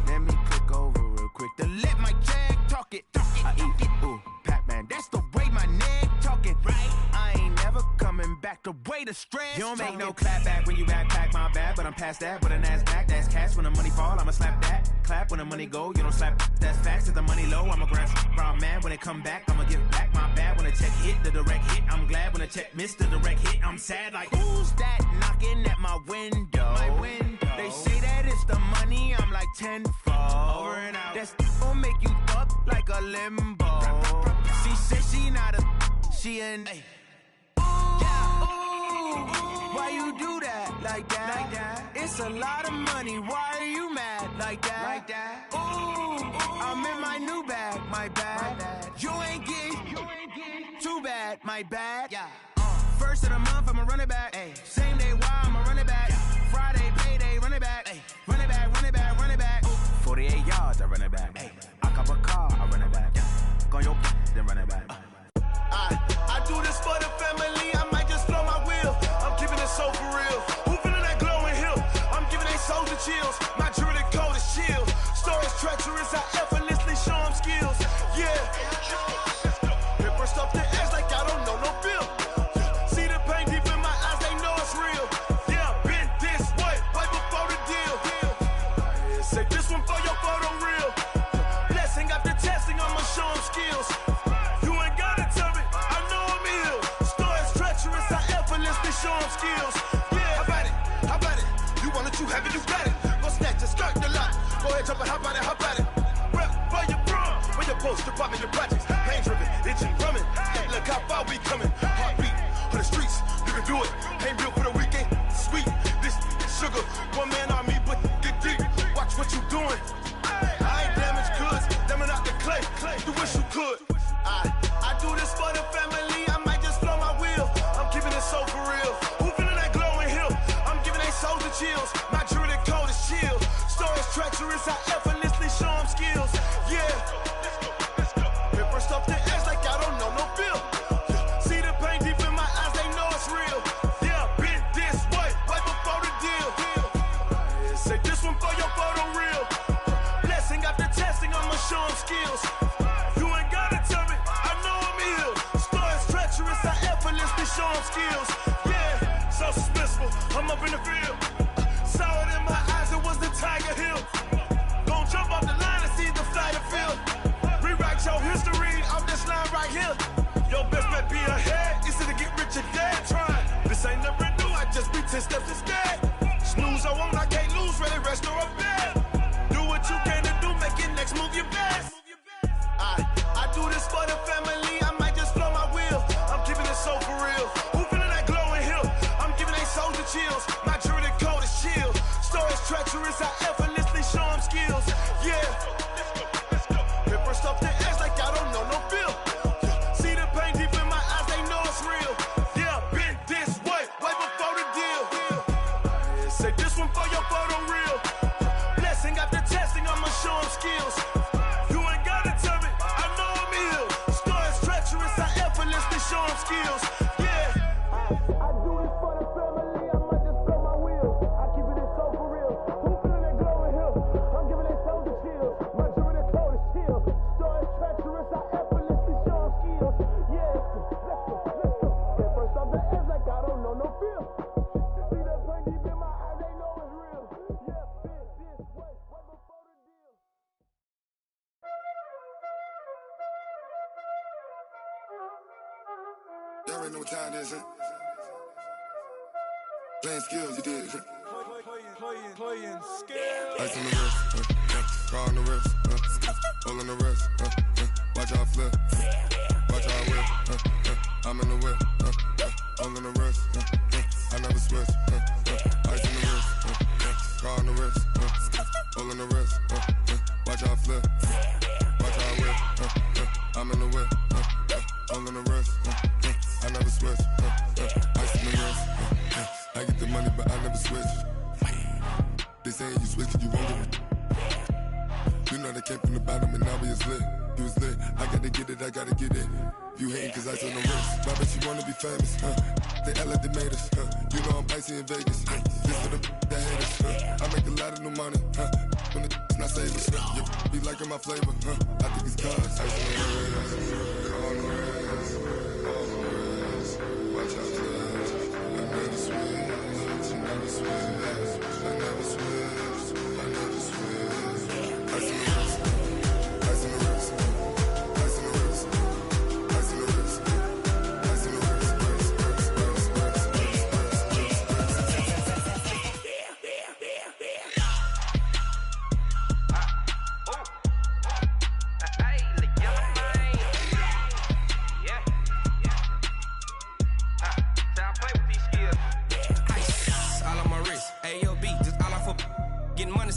Let me click over real quick to let my jag talk it. I eat it, ooh, Pac-Man. That's the way my neck talking. Right? I ain't never coming back the way the stress. You don't make no clap back when you backpack, my bad, but I'm past that. With a NASDAQ, that's cash. When the money fall, I'ma slap that. Clap when the money go, you don't slap. That's facts. If the money low, I'ma grab brown man. When it come back, I'ma give back my bad. When the check hit, the direct hit, I'm glad. When the check missed the direct hit, I'm sad. Like, who's that knocking at my window? My window. They say that it's the money, I'm like tenfold. Over and out. That's gon' make you up like a limbo. She said she not a, she an. Why you do that like that? Like that? It's a lot of money. Why are you mad like that? Like that? Ooh, I'm in my new bag, my bad. You ain't get too bad, my bad. Yeah. First of the month, I'ma run it back. Ay. Same day, why I'ma run it back. Friday, payday, run it back. Ay. Run it back, run it back, run it back. 48 yards, I run it back. Ay. I cop a car, I run it back. Fuck on your then run it back. I do this for the family, I might just blow my wheel. I'm keeping it so for real. Who feeling that glowing hill? I'm giving they souls the chills. My jewelry code is chill. Stories treacherous, I effortlessly show them skills. Yeah. Hit first off the edge like I don't know no feel. See the pain deep in my eyes, they know it's real. Yeah, been this way, right before the deal. Say this one for your photo real. Blessing after testing, I'ma show them skills. You ain't gotta tell me, I know I'm ill. Stories treacherous, I effortlessly show them skills. Yeah, how about it? How about it? You want it, you have it, you got it. Go snatch it, skirt the lot. Go ahead, jump it, how about it? How about it? Rep for your brum, for your post, department, your projects. Pain driven, itching, drumming. Hey, look how far we coming. Heartbeat for the streets, you can do it. Ain't built for the weekend, sweet. This sugar, one man army, but get deep. Watch what you doing. I ain't damaged goods, damn out the clay. You wish you could. I do this for the family, I might just blow my wheel. I'm keeping it so for real. Who feeling that glowing hill? I'm giving they souls the chills. My jewelry code is chill. Stories treacherous, I effortlessly show them skills. Yeah. Hit first off the edge like I don't know no feel. See the pain deep in my eyes, they know it's real. Yeah, been this way, right before the deal. Say this one for your photo real. Blessing after testing, I'ma show them skills. You ain't gotta tell me, I know I'm ill. Stories treacherous, I effortlessly show them skills. Yeah, so suspenseful, I'm up in the field. Saw it in my eyes, it was the Tiger Hill. Gon' jump off the line and see the fly the field. Rewrite your history off this line right here. Your best bet be ahead, easy to get rich or dead. Trying, this ain't never new, I just be 10 steps instead. Snooze I won't, I can't lose, ready, rest or up bed. Do what you can to do, make your next move your best. I do this for the family, I might just blow my wheel. I'm keeping it so for real. Who feeling that glowing hill? I'm giving they souls the chills. My jewelry code is chill. Stories treacherous, I effortlessly show them skills. Yeah. Hit first off the edge like I don't know no feel. See the pain deep in my eyes, they know it's real. Yeah, been this way, right before the deal. Say this one for your photo real. Blessing after testing, I'ma show them skills. You ain't gotta tell me, I know I'm ill. Stories treacherous, I effortlessly show them skills. Yeah. I do this for the family, I might just blow my wheel. I keep it so for real. Who feeling that glowing hill? I'm giving they souls the chills. My jewelry code is chill. Stories treacherous, I effortlessly show them skills. Yeah, let's go. Get first off the edge like I don't know no feel. See that pain deep in my eyes, they know it's real. Yeah, been this way, right before the deal. Y'all already know what time it is, huh? Playing skills, you did. Playing skills. Ice on the wrist, car on the wrist, hole on the wrist, watch how I flip, watch how I whip, I'm in the whip, hole on the wrist, I never switch, ice on the wrist, car on the wrist, hole on the wrist, watch how I flip, watch how I whip, I'm in the whip, hole on the wrist, I never switch, ice on the wrist, I get the money but I never switch. They saying you switch and you won't get it. You know they came from the bottom and now we is lit. You was lit, I gotta get it, I gotta get it. You hating cause ice on the wrist. I bet you wanna be famous, They act like they made us, You know I'm icy in Vegas, Just for the that hate us, I make a lot of new money, When it's not savers, You be liking my flavor, I think it's cause ice on the wrist, on the wrist, on the wrist. Watch out for this, I never switch, I never switch, I never switch, I never switch. Ice on the wrist, ice on the wrist, ice on the wrist, ice on the wrist, ice on the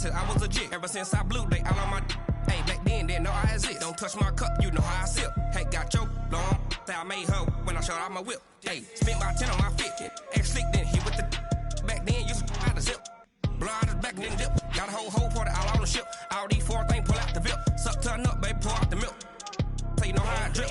I was legit. Ever since I blew, they all on my hey, back then, didn't know I exist. Don't touch my cup, you know how I sip. Hey, got your long, say I made her when I showed out my whip. Hey, spent my 10 on my fit. Ex slick, then hit with the back then, used to out the zip. Blow out his back, then dip. Got a whole party all on the ship. All these 4 things, pull out the VIP. Suck, turn up, baby, pour out the milk. play, you know how I drip.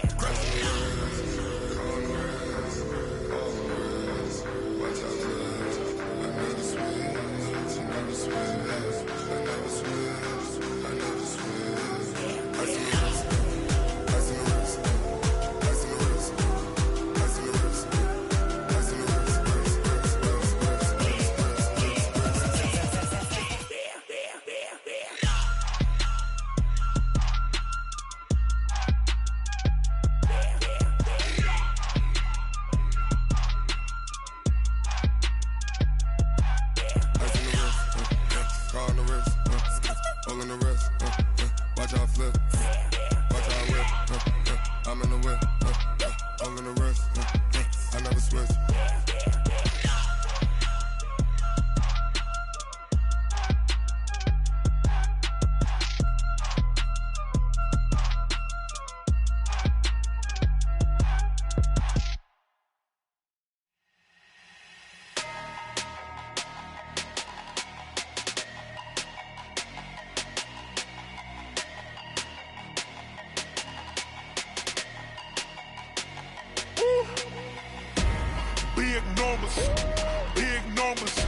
Big numbers,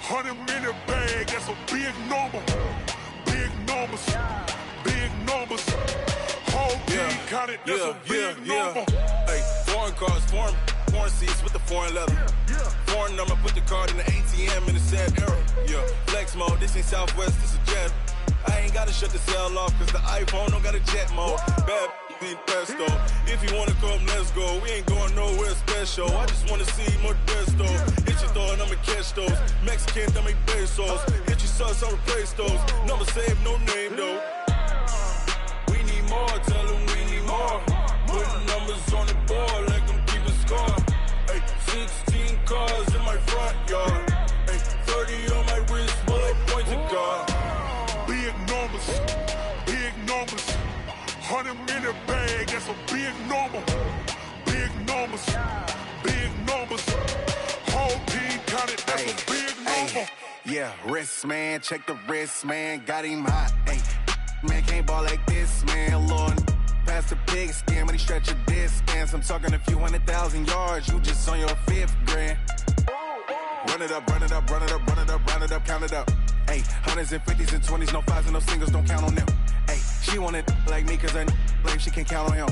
100-minute bag, that's a big number. Big numbers, whole team counted, that's a big number. Hey, foreign cars, foreign seats with the foreign leather. Foreign number, put the card in the ATM in the sad era. Yeah, flex mode, this ain't Southwest, this is Jet. I ain't gotta shut the cell off, cause the iPhone don't got a jet mode. Bad ain't pesto. If you wanna come, let's go. We ain't going nowhere special. I just wanna see more Modesto. Hit your thought, I'ma catch those. Mexican, dummy pesos. Hit your sus, I'll replace those. Number save, no name though. We need more, tell them we need more. Putting numbers on the board, let them keep a score. Hey, 16 cars in my front yard. Hey, 30 on my wrist, while I point to God. Big numbers, 100-minute bag, that's a big number. Big numbers, whole team counted, that's a big number. Yeah, wrist man, check the wrist man, got him hot. Ay, man can't ball like this, man. Lord, past the pig skin, but he stretch a distance. I'm talking a few 100,000 yards, you just on your 5th grand. Run it up, count it up. Ay, 100s and 50s and 20s, no 5s and no singles, don't count on them. Ay, she want it like me, cause her like she can count on him.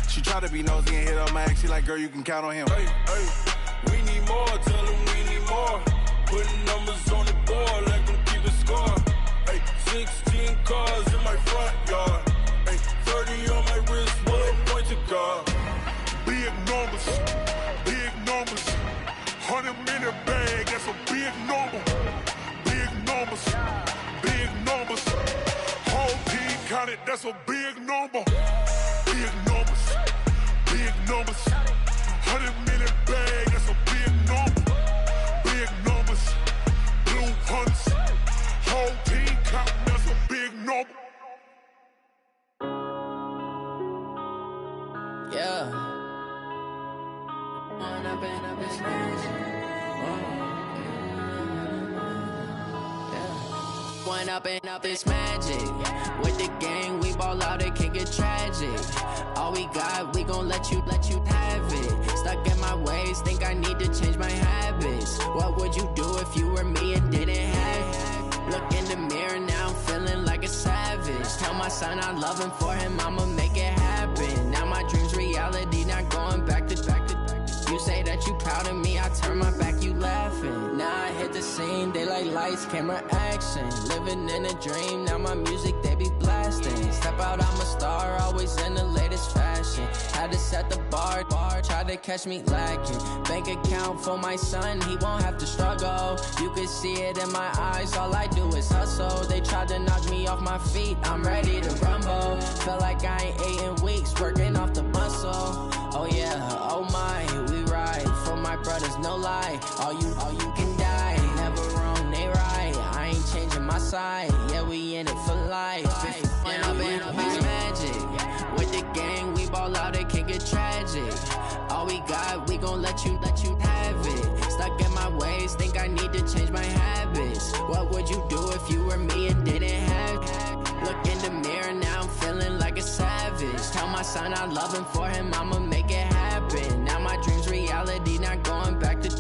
She try to be nosy and hit up my ex, she like, girl, you can count on him. Hey, we need more, tell them we need more. Putting numbers on the board, let them keep a score. Hey, 16 cars in my front yard. Hey, 30 on my wrist, while I point to God. Big numbers, 100-minute bag, that's a big number. Big numbers, whole team counted, that's a big number. Big numbers, 100-minute bag, that's a big number. Big numbers, blue hunts, whole team counting, that's a big number. Yeah. One up and up is magic. With the gang, we ball out, it can get tragic. All we got, we gon' let you have it. Stuck in my ways, think I need to change my habits. What would you do if you were me and didn't have it? Look in the mirror, now I'm feeling like a savage. Tell my son I love him, for him I'ma make it happen. Now my dream's reality, not going back to. You say that you proud of me, I turn my back, you laughing. Now I hit the scene, daylight lights, camera action. Living in a dream, now my music, they be blasting. Step out, I'm a star, always in the latest fashion. Had to set the bar, try to catch me lacking. Bank account for my son, he won't have to struggle. You can see it in my eyes, all I do is hustle. They tried to knock me off my feet, I'm ready to rumble. Felt like I ain't ate in weeks, working off the muscle. Oh yeah, oh my, we ride for my brothers, no lie. All you can die, never wrong, they right. I ain't changing my side, yeah, we in it for life. When up and up is magic. With the gang, we ball out, it can get tragic. All we got, we gon' let you have it. Stuck in my ways, think I need to change my habits. What would you do if you were me and didn't have it? Look in the mirror, now I'm feeling like a savage. Tell my son, I love him. For him, I'ma make it happen. Now my dream's reality, not going back to.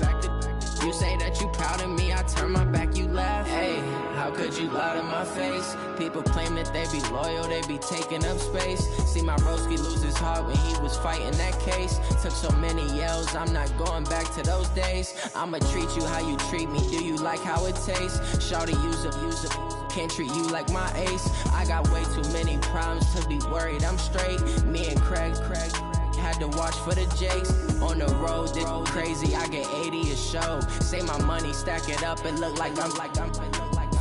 You say that you proud of me, I turn my back, you laugh. Hey, how could you lie to my face? People claim that they be loyal, they be taking up space. See my broski lose his heart when he was fighting that case. Took so many yells, I'm not going back to those days. I'ma treat you how you treat me, do you like how it tastes? Shawty, use up, can't treat you like my ace. I got way too many problems to be worried, I'm straight. Me and Craig had to watch for the Jakes. On the road, this crazy, I get 80 a show. Say my money, stack it up, it look like I'm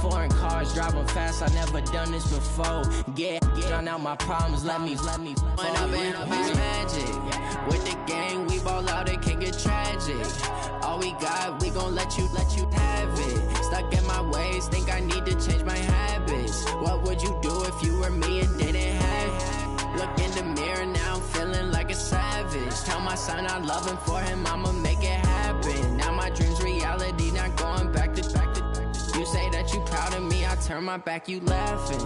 foreign cars, driving fast, I never done this before. Get on out my problems, let me When up in this magic, with the gang, we ball out, it can get tragic. All we got, we gon' let you have it. Stuck in my ways, think I need to change my habits. What would you do if you were me and didn't have it? Look in the mirror now, I'm feeling like a savage. Tell my son I love him, for him I'ma make it happen. Now my dream's reality, not going back to. You say that you proud of me, I turn my back, you laughing.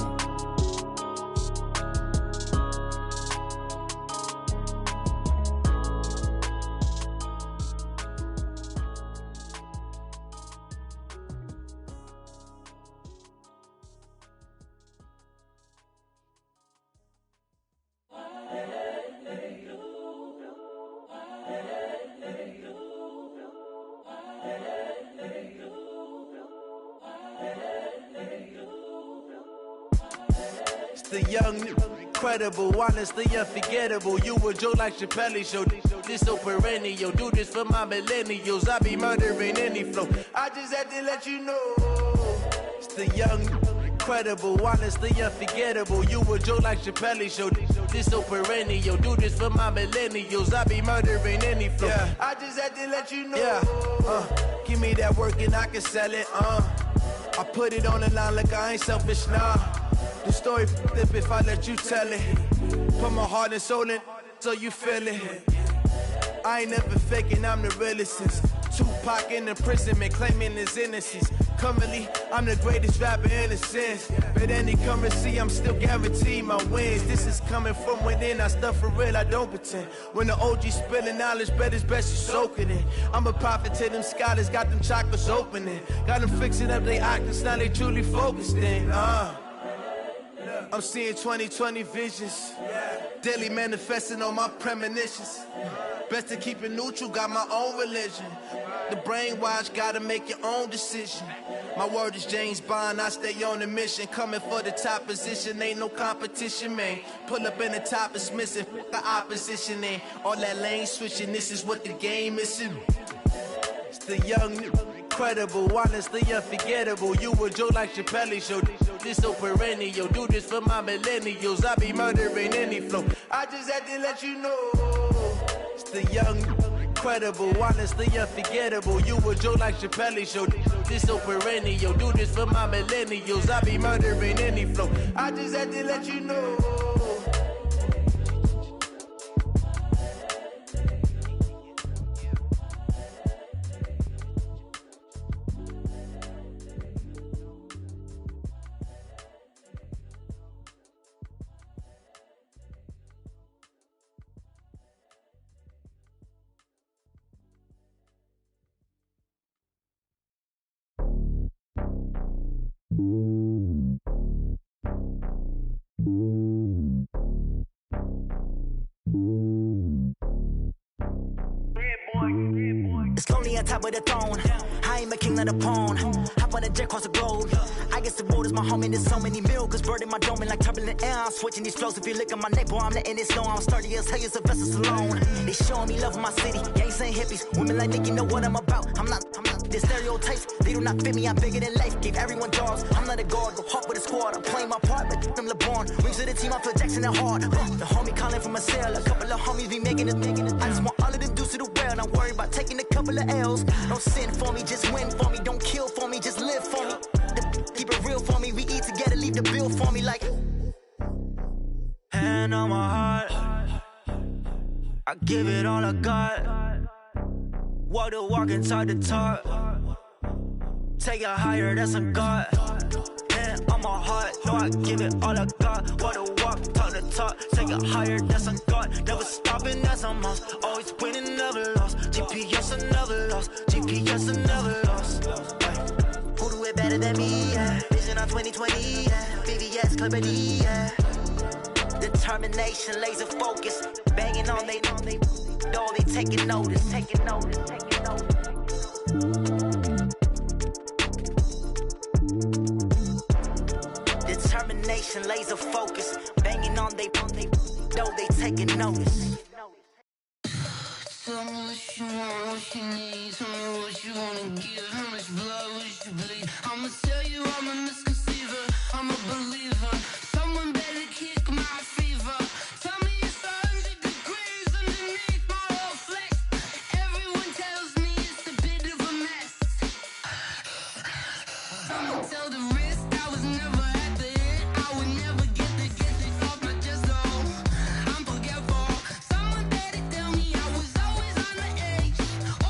The young, incredible, honestly unforgettable. You a joke like Chappelle show. This so perennial. Do this for my millennials. I be murdering any flow. I just had to let you know. It's the young, incredible, honestly unforgettable. You a joke like Chappelle show. This so perennial. Do this for my millennials. I be murdering any flow. Yeah. I just had to let you know. Yeah. Give me that work and I can sell it. I put it on the line like I ain't selfish, nah. The story flip if I let you tell it. Put my heart and soul in so you feel it. I ain't never faking, I'm the realest since Tupac in imprisonment, claiming his innocence. Currently, I'm the greatest rapper in a sense. But any currency, I'm still guaranteed my wins. This is coming from within, I stuff for real, I don't pretend. When the OG spilling knowledge, bet it's best you soak it in. I'm a prophet to them scholars, got them chakras opening. Got them fixing up their octaves, now they truly focused in. I'm seeing 2020 visions, daily manifesting on my premonitions. Best to keep it neutral, got my own religion. The brainwash, gotta make your own decision. My word is James Bond, I stay on a mission. Coming for the top position, ain't no competition, man. Pull up in the top, it's missing, the opposition, ain't all that lane switching, this is what the game is. It's the young, incredible, honestly unforgettable. You a joke like Chappelle show. This so perennial. Do this for my millennials. I be murdering any flow. I just had to let you know. It's the young, incredible, honestly unforgettable. You a joke like Chappelle show. This so perennial. Do this for my millennials. I be murdering any flow. I just had to let you know. It's lonely on top of the throne. I am a king of the pawn. Hop on a jet across the globe. I guess the road is my home and there's so many miracles burning my dome and like turbulent air. I'm switching these flows. If you look at my neck, boy, I'm letting it slow. I'm sturdy as hell, as a vessel alone. They showing me love in my city. Gangs ain't hippies. Women like Nick, you know what I'm about. I'm not. The stereotypes, they do not fit me. I'm bigger than life. Gave everyone jobs. I'm not a guard. Go hard with a squad. I'm playing my part, but I'm LeBron. Rings to the team, I feel Jackson and hard. The homie calling from a cell. A couple of homies be making it. I just want all of them dudes to the well. Not worry about taking a couple of L's. Don't sin for me, just win for me. Don't kill for me, just live for me. Keep it real for me. We eat together, leave the bill for me like. Hand on my heart, I give it all I got. Walk the walk and talk the talk. Take it higher, that's a God. Hand on my heart, know I give it all I got. Walk the walk, talk talk the talk, take it higher, that's a God. Never stopping, that's a must. Always winning, never lost. GPS, I never lost. GPS, I never lost. Who do it better than me, yeah? Vision on 2020, yeah. VVS, Clarity, yeah. Determination, laser focus. Banging on they door, they taking notice. Determination, laser focus. Banging on they door, they taking notice. Tell me what you want, what you need. Tell me what you wanna give. How much blood would you bleed? I'ma tell you I'm a misconceiver. I'm a believer. Someone better kick my fever. Tell me it's 100 degrees underneath my whole flesh. Everyone tells me it's a bit of a mess. I'ma tell the risk I was never at the end. I would never get this off my chest though. I'm forgetful. Someone better tell me I was always on the edge.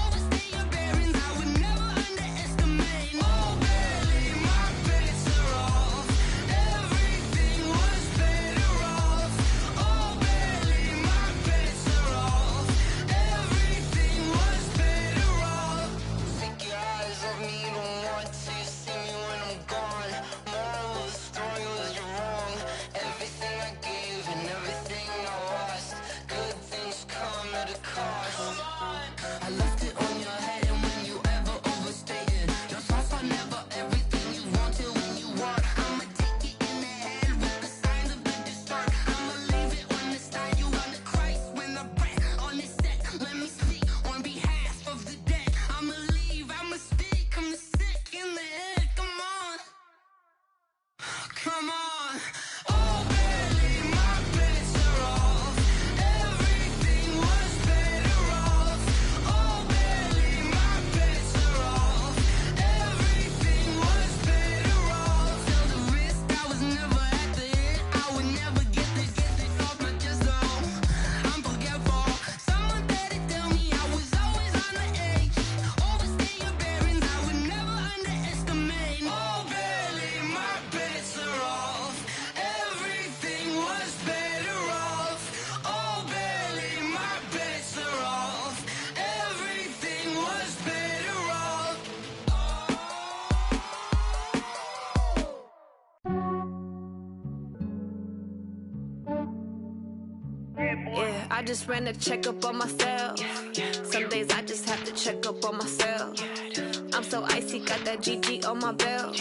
Overstay your bearings, I would never underestimate. Oh, barely, my bets are off. Everything was better off. Oh, barely, my bets are off. Everything was better off. Take your eyes off me, don't want to see me when I'm gone. Moral of the story was you're wrong. Everything I gave and everything I lost. Good things come at a cost. I left it on your head, and when you ever overstated, your thoughts are never everything you wanted when you want. I'ma take it in the head with the signs of the distort. I'ma leave it on the side. You on the Christ when I breath on this set. Let me speak on behalf of the dead. I'ma leave, I'ma speak. I'm sick in the head. Come on, come on. Oh, barely, my bets are off. Everything was better off. Oh, barely, my bets are off. Everything was better off. Till the risk, I was never at the end. I would never get this off my chest though. I'm forgetful. Someone better tell me I was always on the edge. Overstay your bearings, I would never underestimate. Oh, barely, my bets are off. Everything was better off. Oh, barely, my bets are off. Everything was better off. Yeah, I just ran a checkup on myself. Some days I just have to check up on myself. I'm so icy, got that GG on my belt.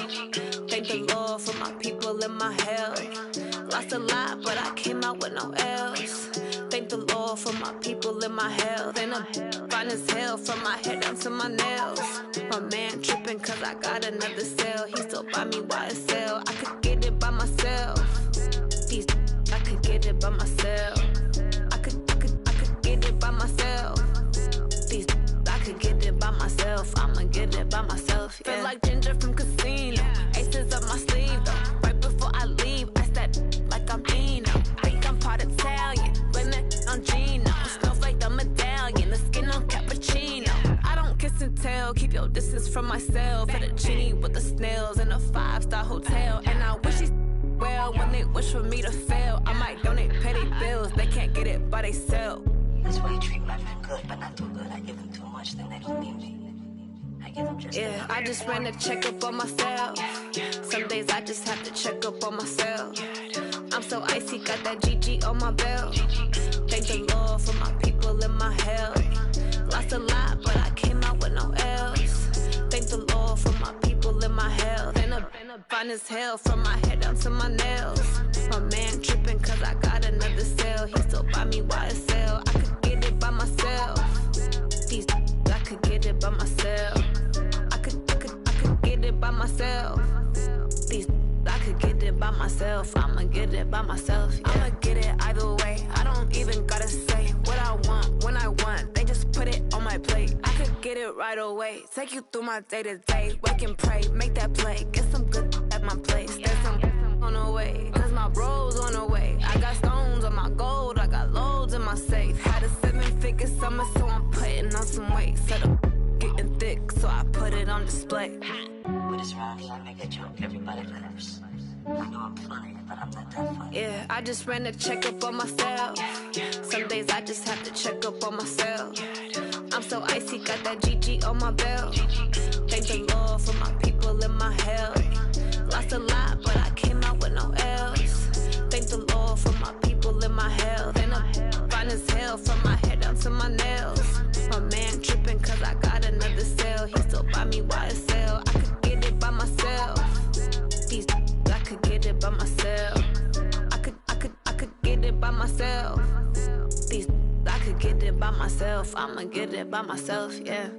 Thank the Lord for my people in my health. Lost a lot, but I came out with no else. Thank the Lord for my people in my health. And I'm fine as hell from my head down to my nails. My man tripping cause I got another cell. He still buy me YSL. I could get it by myself. These I could get it by myself. I could get it by myself. These I could get it by myself. I'ma get it by myself. Yeah. Feel like Ginger from Casino. Aces up my sleeve though. Right before I leave, I said like I'm Dino. Think I'm part Italian. Blame it on Gino. Smells like the medallion. The skin on cappuccino. I don't kiss and tell. Keep your distance from myself. Fettuccine with the snails in a 5-star hotel. And I wish he's well when they wish for me to fail. I might donate petty bills. They can't get it by they self. That's why you treat my men good, but not too good. I give them too much, then they don't need me. I give them just Yeah, I just ran a checkup on myself. Some days I just have to check up on myself. I'm so icy, got that GG on my belt. Thank the Lord for my people in my health. Lost a lot, but I came out with no else. Thank the Lord for my people in my health. And I'm fine as hell from my head down to my nails. My man tripping cause I got another cell. He still buy me YSL. I could get it by myself. These I could get it by myself. I could get it by myself. These I could get it by myself. I'ma get it by myself. Yeah. I'ma get it either way. I don't even gotta say what I want when I want. They just put it on my plate. I could get it right away. Take you through my day to day. Wake and pray, make that play. Get some good at my place. There's some on the way. Cause my bro's on the way. I got stones on my gold. I got loads in my safe. Had a 7-figure summer, so I'm putting on some weight. Set up getting thick, so I put it on display. With his round, I make a joke everybody laughs. I know I'm funny, but I'm not that funny. Yeah, I just ran a checkup on myself. Some days I just have to check up on myself. I'm so icy, got that GG on my belt. Thank the Lord for my people in my health. Lost a lot, but I came out with no else. Thank the Lord for my people in my health. And I'm fine as hell from my head down to my nails. My man tripping cause I got another cell. He still buy me YSL. I could get it by myself. These I could get it by myself. I could get it by myself. These I could get it by myself. I'ma get it by myself, yeah.